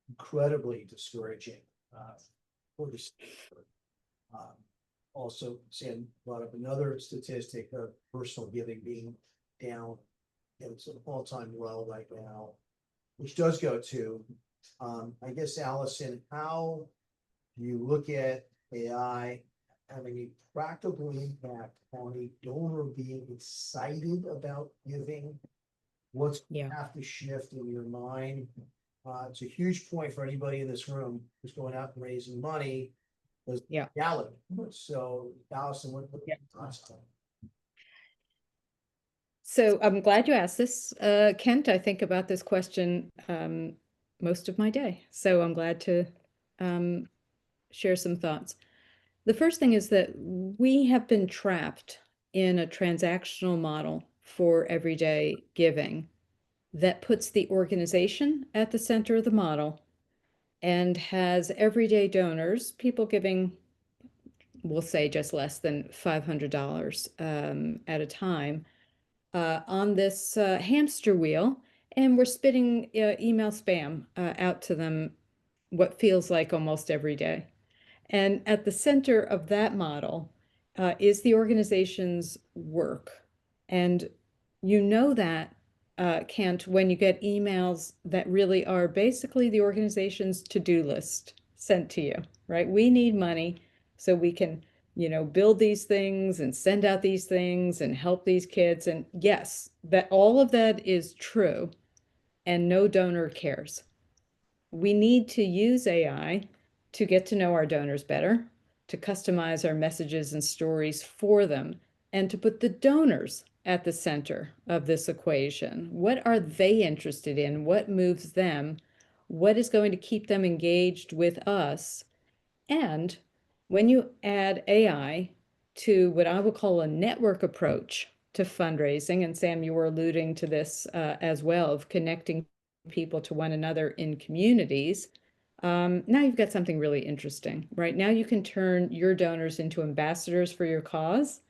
incredibly discouraging for the sector. Also, Sam brought up another statistic of personal giving being down. It's an all-time low right now, which does go to, I guess, Allison, how do you look at AI having a practical impact on a donor being excited about giving? What's going to have to shift in your mind? It's a huge point for anybody in this room who's going out and raising money. Reality. So, Allison, what your thoughts on? So I'm glad you asked this, Kent. I think about this question most of my day. So I'm glad to share some thoughts. The first thing is that we have been trapped in a transactional model for everyday giving that puts the organization at the center of the model and has everyday donors, people giving, we'll say just less than $500 at a time, on this hamster wheel, and we're spitting email spam out to them what feels like almost every day. And at the center of that model is the organization's work. And you know that, Kent, when you get emails that really are basically the organization's to-do list sent to you, right? We need money so we can, build these things and send out these things and help these kids. And yes, that all of that is true, and no donor cares. We need to use AI to get to know our donors better, to customize our messages and stories for them, and to put the donors at the center of this equation. What are they interested in? What moves them? What is going to keep them engaged with us? And when you add AI to what I would call a network approach to fundraising, and Sam, you were alluding to this as well, of connecting people to one another in communities, now you've got something really interesting. Right now you can turn your donors into ambassadors for your cause,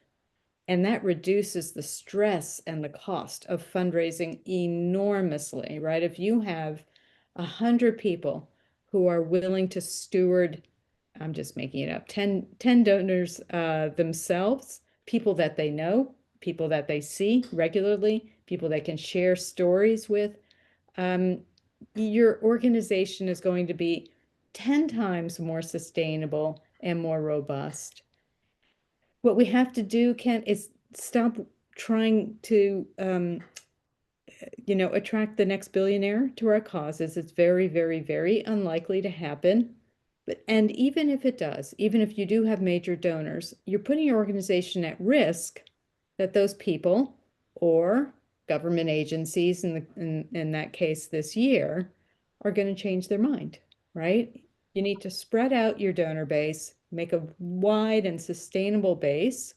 and that reduces the stress and the cost of fundraising enormously, right? If you have 100 people who are willing to steward, I'm just making it up, 10 donors themselves, people that they know, people that they see regularly, people they can share stories with, your organization is going to be 10 times more sustainable and more robust. What we have to do, Kent, is stop trying to, attract the next billionaire to our causes. It's very, very, very unlikely to happen. And even if it does, even if you do have major donors, you're putting your organization at risk that those people or government agencies, in that case this year, are going to change their mind, right? You need to spread out your donor base, make a wide and sustainable base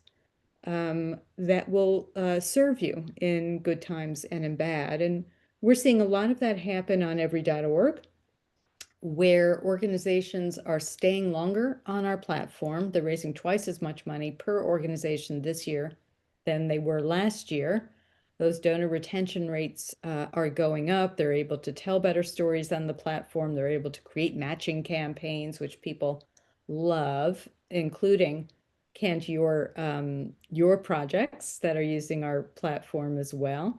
that will serve you in good times and in bad. And we're seeing a lot of that happen on every.org, where organizations are staying longer on our platform. They're raising twice as much money per organization this year than they were last year. Those donor retention rates are going up. They're able to tell better stories on the platform. They're able to create matching campaigns, which people love, including, Kent, your projects that are using our platform as well.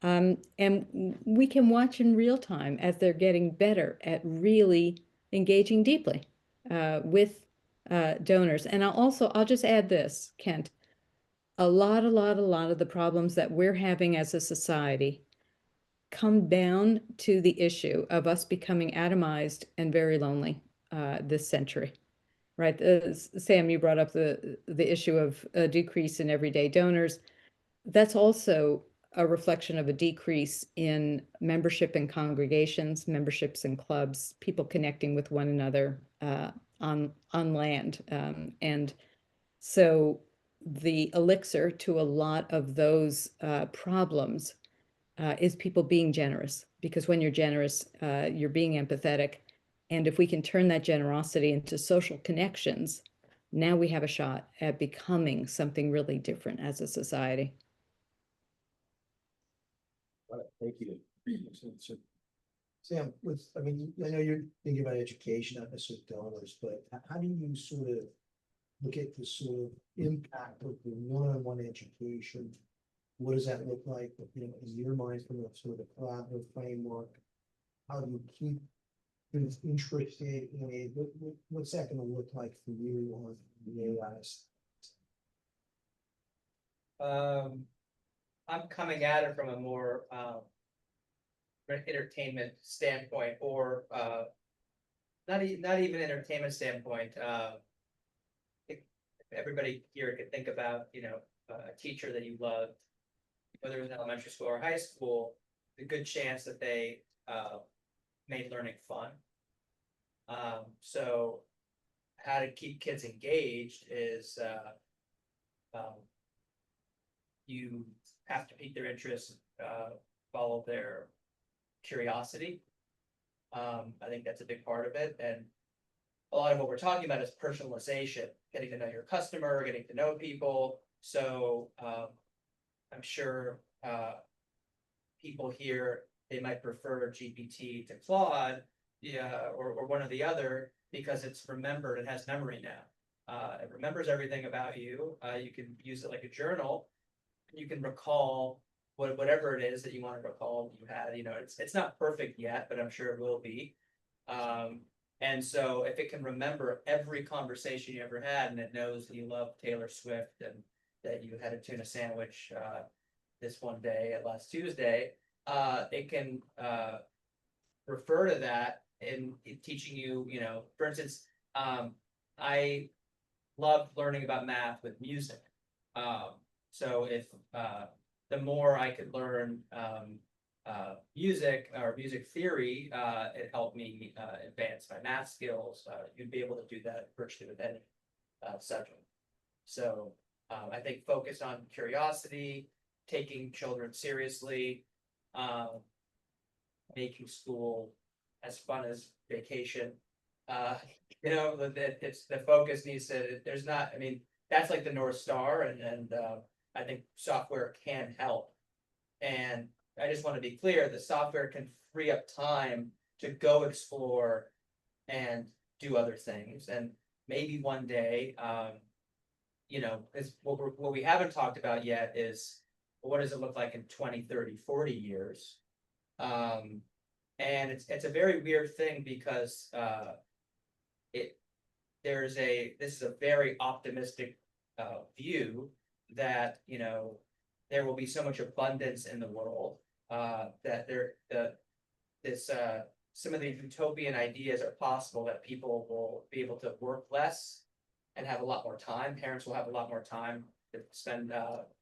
And we can watch in real time as they're getting better at really engaging deeply with donors. And I'll just add this, Kent. A lot of the problems that we're having as a society come down to the issue of us becoming atomized and very lonely this century, right? Sam, you brought up the issue of a decrease in everyday donors. That's also a reflection of a decrease in membership in congregations, memberships in clubs, people connecting with one another on land. And so the elixir to a lot of those problems is people being generous, because when you're generous, you're being empathetic. And if we can turn that generosity into social connections, now we have a shot at becoming something really different as a society. Thank you. So, Sam, I mean, I know you're thinking about education, not necessarily dollars, but how do you sort of look at the sort of impact of the one-on-one education? What does that look like, in your mind, from a sort of collaborative framework? How do you keep students interested in it? What's that going to look like for you on the AI? I'm coming at it from a more entertainment standpoint, or not even entertainment standpoint. If everybody here could think about, a teacher that you loved, whether it was in elementary school or high school, a good chance that they made learning fun. So how to keep kids engaged is you have to pique their interest, follow their curiosity. I think that's a big part of it. And a lot of what we're talking about is personalization, getting to know your customer, getting to know people. So I'm sure people here, they might prefer GPT to Claude, or one or the other, because it's remembered, it has memory now. It remembers everything about you. You can use it like a journal. You can recall whatever it is that you want to recall you had. It's not perfect yet, but I'm sure it will be. And so if it can remember every conversation you ever had, and it knows that you love Taylor Swift and that you had a tuna sandwich this one day last Tuesday, it can refer to that in teaching you, for instance, I loved learning about math with music. So if the more I could learn music or music theory, it helped me advance my math skills. You'd be able to do that virtually with any subject. So I think focus on curiosity, taking children seriously, making school as fun as vacation. It's the focus needs to, there's not, I mean, that's like the North Star, and I think software can help. And I just want to be clear, the software can free up time to go explore and do other things. And maybe one day, is what we haven't talked about yet is, what does it look like in 20, 30, 40 years? And it's a very weird thing, because this is a very optimistic view that there will be so much abundance in the world that some of the utopian ideas are possible, that people will be able to work less and have a lot more time. Parents will have a lot more time to spend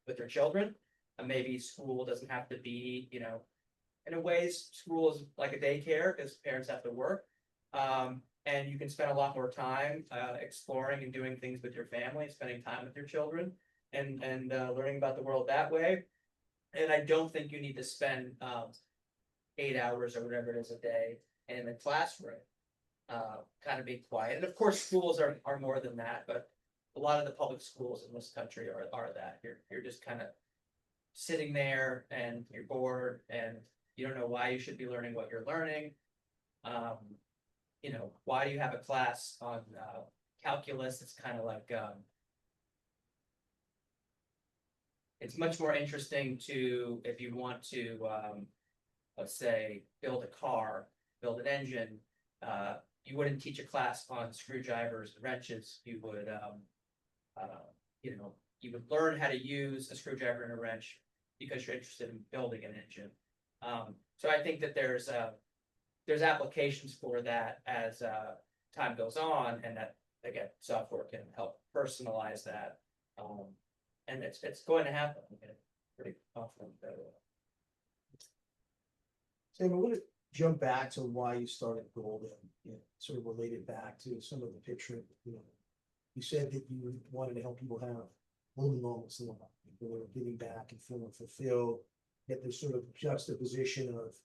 with their children. And maybe school doesn't have to be, in a way, school is like a daycare because parents have to work. And you can spend a lot more time exploring and doing things with your family, spending time with your children, and learning about the world that way. And I don't think you need to spend 8 hours or whatever it is a day in the classroom, kind of be quiet. And of course, schools are more than that, but a lot of the public schools in this country are that. You're just kind of sitting there and you're bored and you don't know why you should be learning what you're learning. Why do you have a class on calculus? It's kind of like, it's much more interesting if you want to, let's say, build a car, build an engine, you wouldn't teach a class on screwdrivers and wrenches. You would, you would learn how to use a screwdriver and a wrench because you're interested in building an engine. So I think that there's applications for that as time goes on, and that again, software can help personalize that. And it's going to happen. I'm pretty confident that it will. Sam, I want to jump back to why you started Golden, sort of related back to some of the picture, you said that you wanted to help people have golden moments in life, people are giving back and feeling fulfilled, yet there's sort of juxtaposition of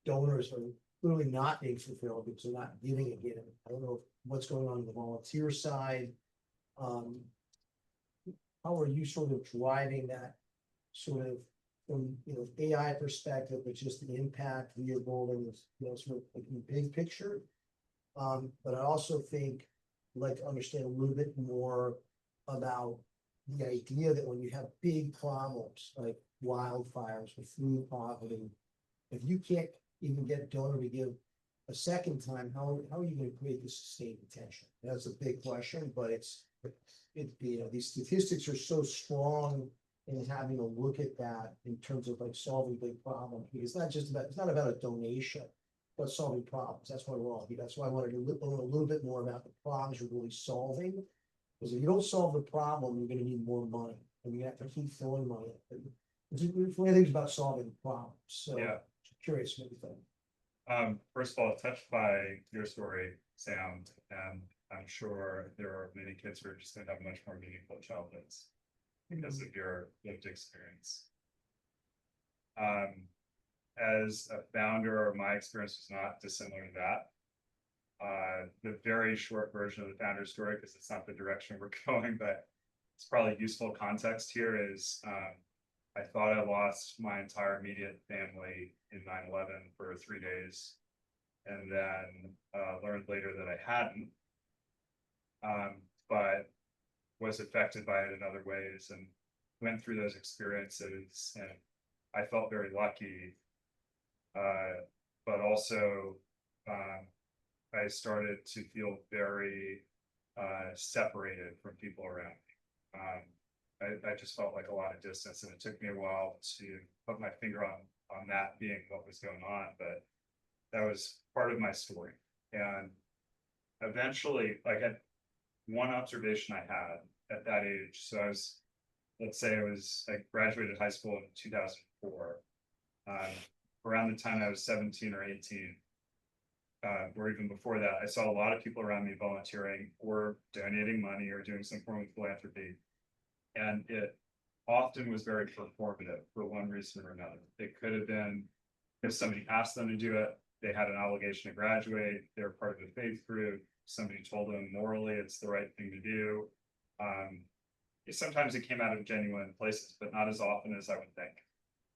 donors are clearly not being fulfilled because they're not giving again. I don't know what's going on the volunteer side. How are you sort of driving that sort of from AI perspective, but just the impact via Golden is sort of like the big picture. But I also think I'd like to understand a little bit more about the idea that when you have big problems like wildfires or food poverty, if you can't even get a donor to give a second time, how are you going to create this sustained attention? That's a big question, but these statistics are so strong in having a look at that in terms of like solving big problems. Because it's not about a donation, but solving problems. That's why we're all here. That's why I wanted to learn a little bit more about the problems you're really solving. Because if you don't solve the problem, you're going to need more money, and you have to keep throwing money at it. It's one of the things about solving problems. So yeah, curious what you think. First of all, touched by your story, Sam, and I'm sure there are many kids who are just going to have much more meaningful childhoods because of your lived experience. As a founder, my experience was not dissimilar to that. The very short version of the founder story, because it's not the direction we're going, but it's probably useful context here is I thought I lost my entire immediate family in 9/11 for 3 days, and then learned later that I hadn't, but was affected by it in other ways and went through those experiences. And I felt very lucky, but also I started to feel very separated from people around me. I just felt like a lot of distance, and it took me a while to put my finger on that being what was going on, but that was part of my story. And eventually, like one observation I had at that age, so I graduated high school in 2004. Around the time I was 17 or 18, or even before that, I saw a lot of people around me volunteering or donating money or doing some form of philanthropy. And it often was very performative for one reason or another. It could have been if somebody asked them to do it, they had an obligation to graduate, they're part of the faith group, somebody told them morally it's the right thing to do. Sometimes it came out of genuine places, but not as often as I would think.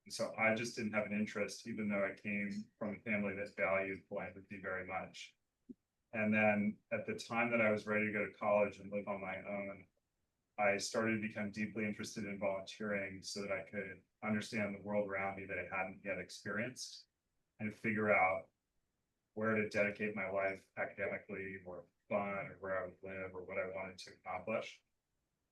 And so I just didn't have an interest, even though I came from a family that valued philanthropy very much. And then at the time that I was ready to go to college and live on my own, I started to become deeply interested in volunteering so that I could understand the world around me that I hadn't yet experienced and figure out where to dedicate my life academically or fun, or where I would live, or what I wanted to accomplish.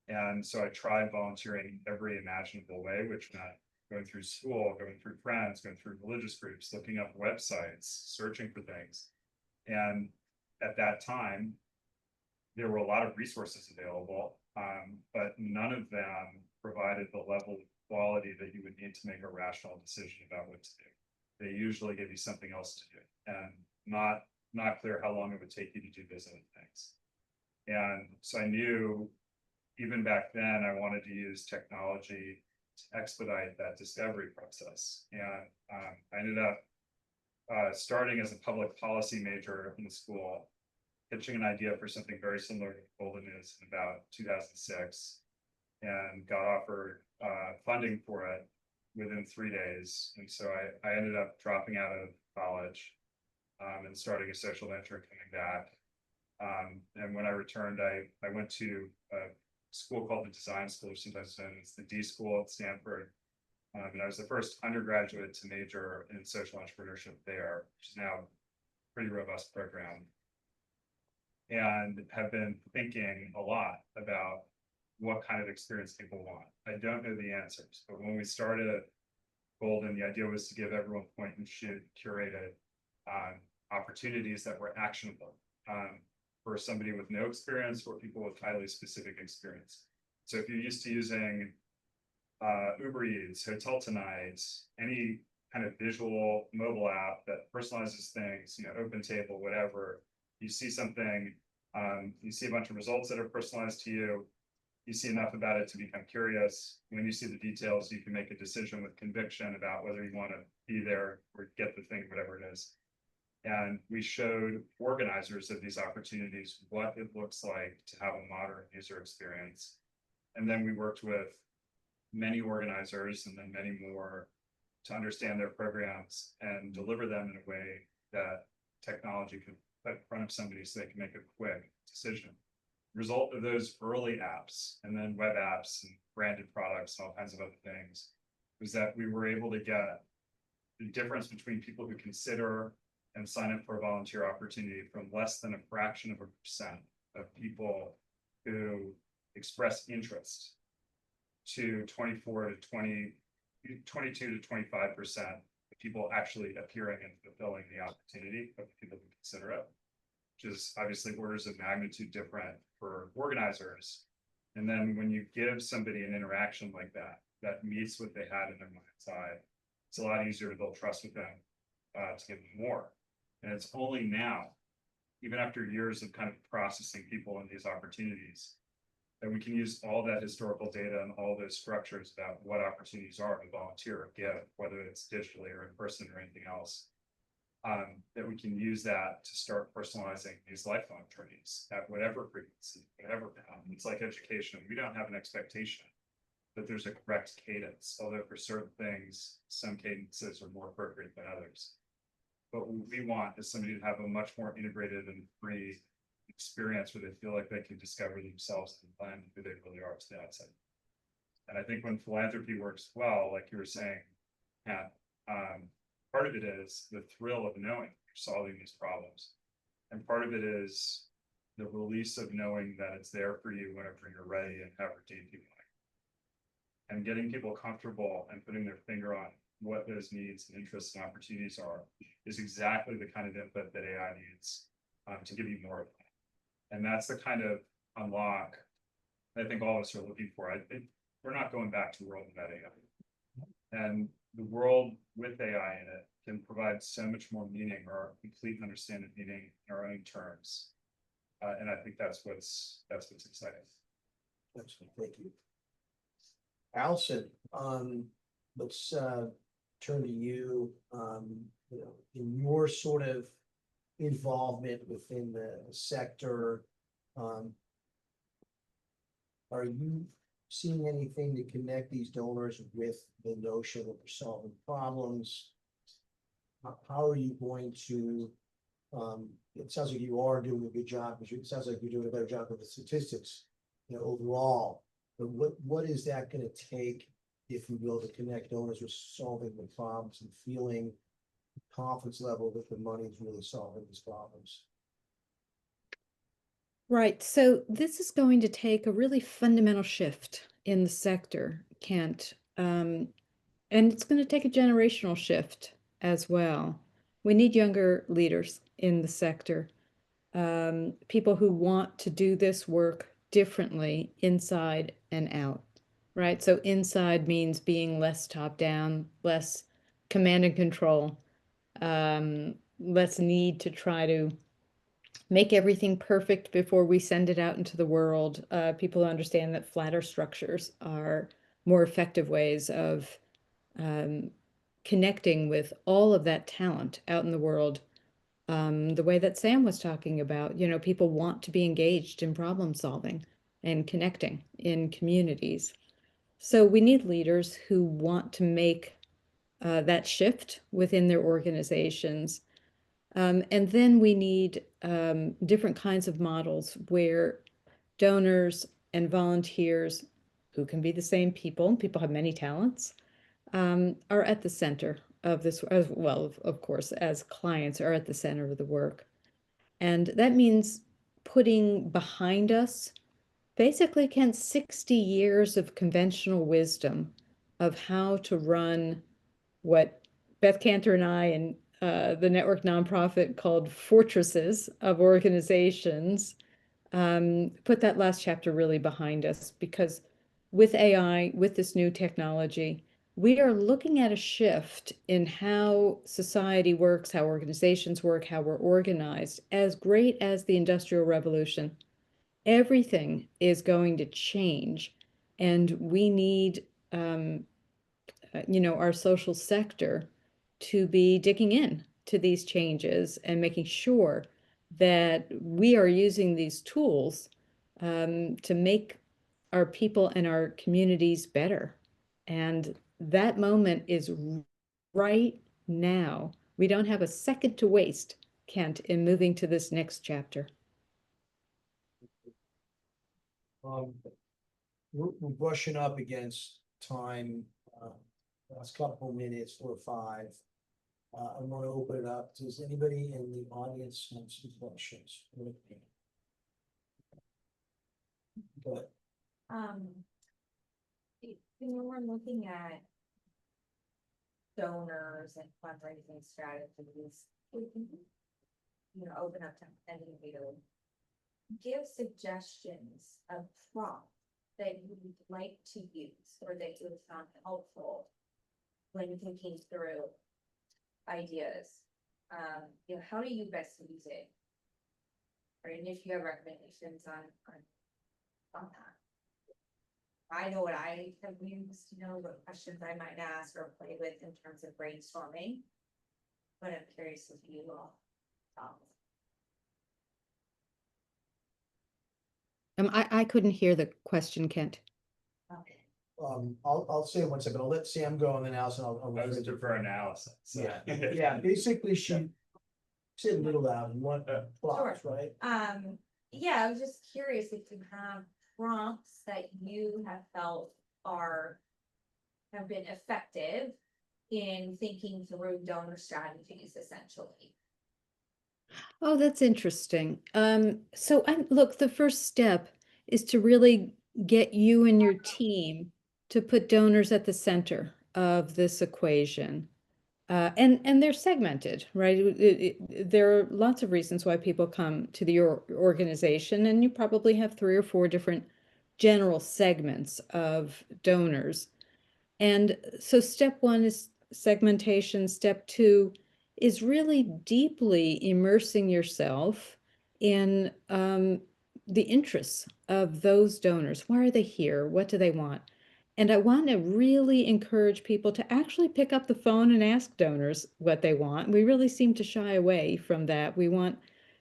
And so I tried volunteering every imaginable way, which meant going through school, going through friends, going through religious groups, looking up websites, searching for things. And at that time, there were a lot of resources available, but none of them provided the level of quality that you would need to make a rational decision about what to do. They usually give you something else to do, and not clear how long it would take you to do those other things. And so I knew even back then I wanted to use technology to expedite that discovery process. And I ended up starting as a public policy major in the school, pitching an idea for something very similar to Golden is in about 2006, and got offered funding for it within 3 days. And so I ended up dropping out of college and starting a social venture and coming back. And when I returned, I went to a school called the Design School, or sometimes known as the D School at Stanford. And I was the first undergraduate to major in social entrepreneurship there, which is now a pretty robust program. And have been thinking a lot about what kind of experience people want. I don't know the answers, but when we started Golden, the idea was to give everyone point and shoot curated opportunities that were actionable for somebody with no experience or people with highly specific experience. So if you're used to using Uber Eats, Hotel Tonight, any kind of visual mobile app that personalizes things, you know, Open Table, whatever, you see something, you see a bunch of results that are personalized to you, you see enough about it to become curious. When you see the details, you can make a decision with conviction about whether you want to be there or get the thing, whatever it is. And we showed organizers of these opportunities what it looks like to have a modern user experience. And then we worked with many organizers and then many more to understand their programs and deliver them in a way that technology can put in front of somebody so they can make a quick decision. Result of those early apps and then web apps and branded products and all kinds of other things was that we were able to get the difference between people who consider and sign up for a volunteer opportunity from less than a fraction of a percent of people who express interest to 22 to 25% of people actually appearing and fulfilling the opportunity of people who consider it, which is obviously orders of magnitude different for organizers. And then when you give somebody an interaction like that, that meets what they had in their mind's eye, it's a lot easier to build trust with them to give them more. And it's only now, even after years of kind of processing people in these opportunities, that we can use all that historical data and all those structures about what opportunities are to volunteer or give, whether it's digitally or in person or anything else, that we can use that to start personalizing these lifelong journeys at whatever frequency, whatever bound. It's like education. We don't have an expectation that there's a correct cadence, although for certain things, some cadences are more appropriate than others. But what we want is somebody to have a much more integrated and free experience where they feel like they can discover themselves and find who they really are to the outside. And I think when philanthropy works well, like you were saying, Pat, part of it is the thrill of knowing you're solving these problems. And part of it is the release of knowing that it's there for you whenever you're ready and however deep you want. And getting people comfortable and putting their finger on what those needs and interests and opportunities are is exactly the kind of input that AI needs to give you more of that. And that's the kind of unlock I think all of us are looking for. We're not going back to a world without AI. And the world with AI in it can provide so much more meaning or complete understanding meaning in our own terms. And I think that's what's exciting. Thank you. Allison, let's turn to you. You know, in your sort of involvement within the sector, are you seeing anything to connect these donors with the notion that they're solving problems? How are you going to, it sounds like you are doing a good job, because it sounds like you're doing a better job with the statistics, you know, overall. But what is that going to take, if you will, to connect donors with solving the problems and feeling the confidence level that the money is really solving these problems? Right. So this is going to take a really fundamental shift in the sector, Kent. And it's going to take a generational shift as well. We need younger leaders in the sector, people who want to do this work differently inside and out, right? So inside means being less top down, less command and control, less need to try to make everything perfect before we send it out into the world. People who understand that flatter structures are more effective ways of connecting with all of that talent out in the world. The way that Sam was talking about, you know, people want to be engaged in problem solving and connecting in communities. So we need leaders who want to make that shift within their organizations. And then we need different kinds of models where donors and volunteers, who can be the same people have many talents, are at the center of this, as well, of course, as clients are at the center of the work. And that means putting behind us basically, Kent, 60 years of conventional wisdom of how to run what Beth Cantor and I and the network nonprofit called fortresses of organizations, put that last chapter really behind us, because with AI, with this new technology, we are looking at a shift in how society works, how organizations work, how we're organized. As great as the Industrial Revolution, everything is going to change, and we need our social sector to be digging in to these changes and making sure that we are using these tools to make our people and our communities better. And that moment is right now. We don't have a second to waste, Kent, in moving to this next chapter. We're brushing up against time, last couple minutes, 4 or 5. I want to open it up. Does anybody in the audience have some questions? Good. When we're looking at donors and fundraising strategies, we can, open up to anybody to give suggestions of prompts that you would like to use or that you have found helpful when thinking through ideas. How do you best use it? Right, and if you have recommendations on that. I know what I have used, what questions I might ask or play with in terms of brainstorming. But I'm curious if you all. I couldn't hear the question, Kent. I'll say it one second. I'll let Sam go, and then Allison, I'll. I was deferring to Allison. So. Yeah, basically she said a little loud and what blocks, right? Yeah, I was just curious if you have prompts that you have felt have been effective in thinking through donor strategies, essentially. Oh, that's interesting. Look, the first step is to really get you and your team to put donors at the center of this equation. And they're segmented, right? There are lots of reasons why people come to your organization, and you probably have 3 or 4 different general segments of donors. And so step 1 is segmentation. Step 2 is really deeply immersing yourself in the interests of those donors. Why are they here? What do they want? And I want to really encourage people to actually pick up the phone and ask donors what they want. We really seem to shy away from that. We want,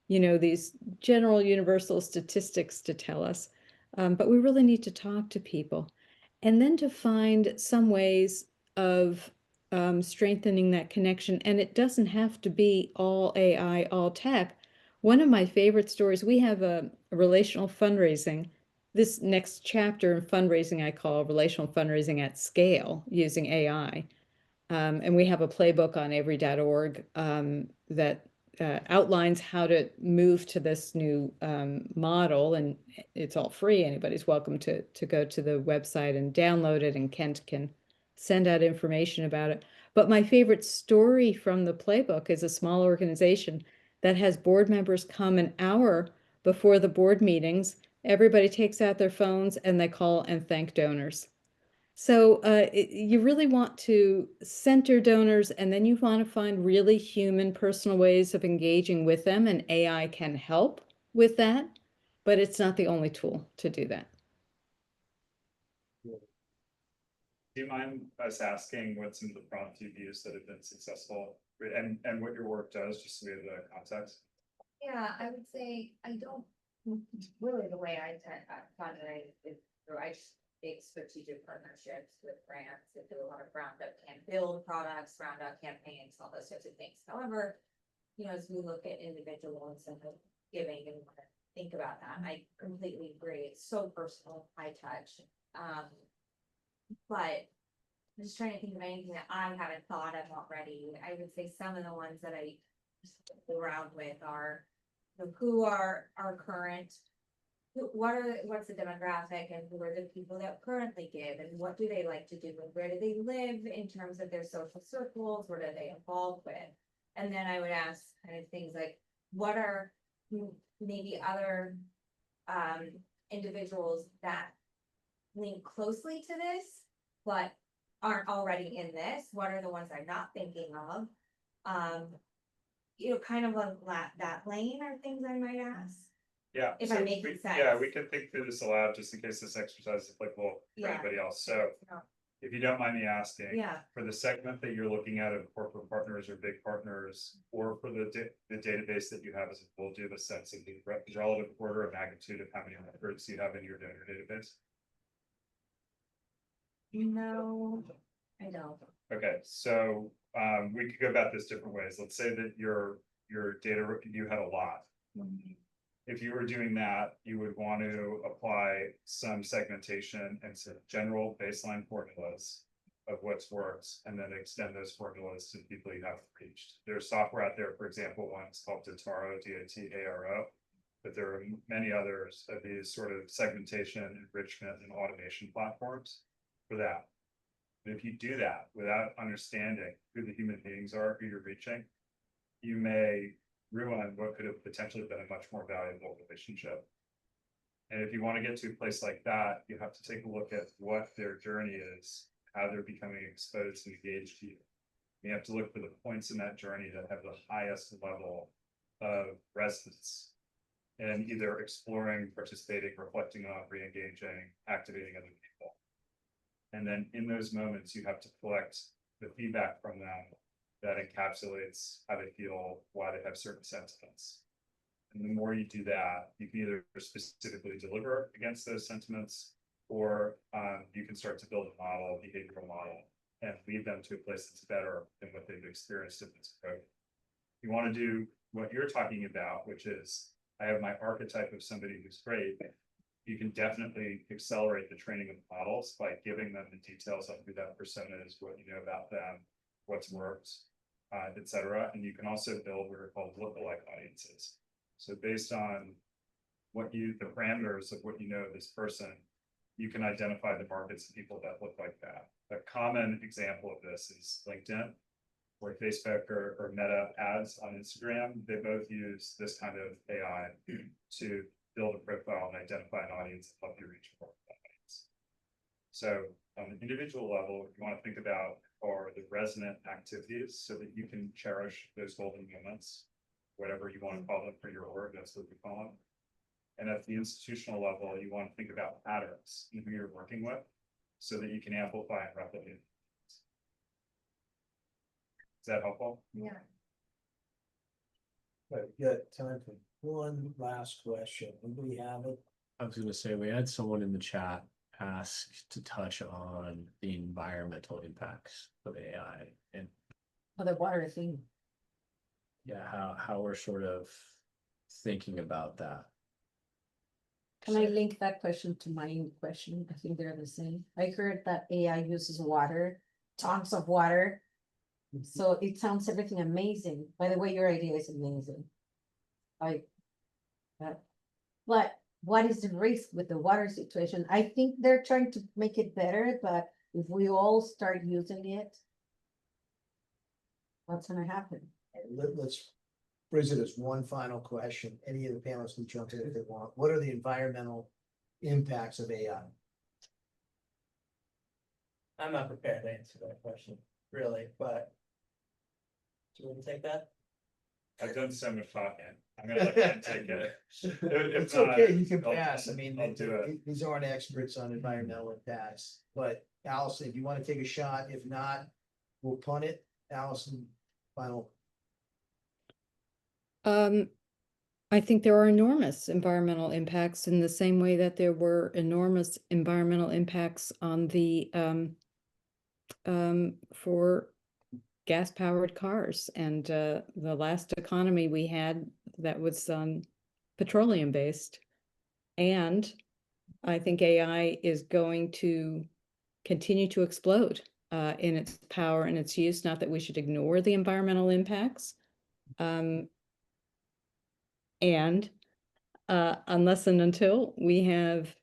these general universal statistics to tell us, but we really need to talk to people. And then to find some ways of strengthening that connection. And it doesn't have to be all AI, all tech. One of my favorite stories, we have a relational fundraising. This next chapter in fundraising, I call relational fundraising at scale using AI. And we have a playbook on avery.org that outlines how to move to this new model, and it's all free. Anybody's welcome to go to the website and download it, and Kent can send out information about it. But my favorite story from the playbook is a small organization that has board members come an hour before the board meetings. Everybody takes out their phones and they call and thank donors. So you really want to center donors, and then you want to find really human, personal ways of engaging with them, and AI can help with that, but it's not the only tool to do that. Do you mind us asking what some of the prompts you've used that have been successful, and what your work does, just so we have the context? Yeah, I would say I don't really, the way I fundraise is through big strategic partnerships with brands that do a lot of roundup can build products, roundup campaigns, all those sorts of things. However, as we look at individuals and giving and think about that, I completely agree. It's so personal, high touch. But I'm just trying to think of anything that I haven't thought of already. I would say some of the ones that I go around with are who are our current what's the demographic and who are the people that currently give and what do they like to do and where do they live in terms of their social circles, what are they involved with? And then I would ask kind of things like, what are maybe other individuals that link closely to this, but aren't already in this? What are the ones I'm not thinking of? Kind of that lane are things I might ask. Yeah. If so I'm making sense. Yeah, we can think through this aloud just in case this exercise is applicable for Yeah. anybody else. So if you don't mind me asking. Yeah. For the segment that you're looking at of corporate partners or big partners, or for the database that you have as a whole, do you have a sense of the relative order of magnitude of how many records you have in your donor database? No, I don't. Okay, so we could go about this different ways. Let's say that your data, you had a lot. If you were doing that, you would want to apply some segmentation and some general baseline formulas of what's worked, and then extend those formulas to the people you have reached. There's software out there, for example, one's called Dataro, D-A-T-A-R-O, but there are many others of these sort of segmentation, enrichment, and automation platforms for that. And if you do that without understanding who the human beings are, who you're reaching, you may ruin what could have potentially been a much more valuable relationship. And if you want to get to a place like that, you have to take a look at what their journey is, how they're becoming exposed and engaged to you. You have to look for the points in that journey that have the highest level of resonance, and either exploring, participating, reflecting on, re-engaging, activating other people. And then in those moments, you have to collect the feedback from them that encapsulates how they feel, why they have certain sentiments. And the more you do that, you can either specifically deliver against those sentiments, or you can start to build a model, a behavioral model, and lead them to a place that's better than what they've experienced in this approach. You want to do what you're talking about, which is, I have my archetype of somebody who's great. You can definitely accelerate the training of models by giving them the details of who that persona is, what you know about them, what's worked, etc. And you can also build what are called lookalike audiences. So based on the parameters of what you know of this person, you can identify the markets of people that look like that. A common example of this is LinkedIn, or Facebook, or Meta ads on Instagram. They both use this kind of AI to build a profile and identify an audience and help you reach more audience. So on an individual level, you want to think about are the resonant activities so that you can cherish those golden moments, whatever you want to call them for your org, that's what we call them. And at the institutional level, you want to think about patterns in who you're working with so that you can amplify and replicate. Is that helpful? Yeah. Right, we got time for one last question. Anybody have it? I was going to say, we had someone in the chat ask to touch on the environmental impacts of AI and the water thing. yeah, how we're sort of thinking about that. Can I link that question to my question? I think they're the same. I heard that AI uses water, tons of water. So it sounds everything amazing. By the way, your idea is amazing. But what is the risk with the water situation? I think they're trying to make it better, but if we all start using it, what's gonna happen? Let's phrase it as one final question. Any of the panelists can jump in if they want. What are the environmental impacts of AI? I'm not prepared to answer that question, really, but. Do you want to take that? I've done so much talking. I'm gonna let them take it. It's okay, you can I'll- pass. I mean, I'll do it. these aren't experts on environmental impacts, but Allison, if you want to take a shot, if not, we'll punt it. Allison, final. I think there are enormous environmental impacts in the same way that there were enormous environmental impacts on the for gas-powered cars, and the last economy we had that was petroleum-based. And I think AI is going to continue to explode in its power and its use. Not that we should ignore the environmental impacts. And unless and until we have,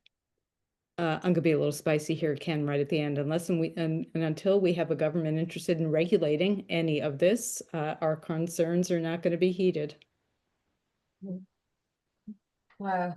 I'm gonna be a little spicy here, Ken, right at the end, unless and until we have a government interested in regulating any of this, our concerns are not gonna be heeded. Wow.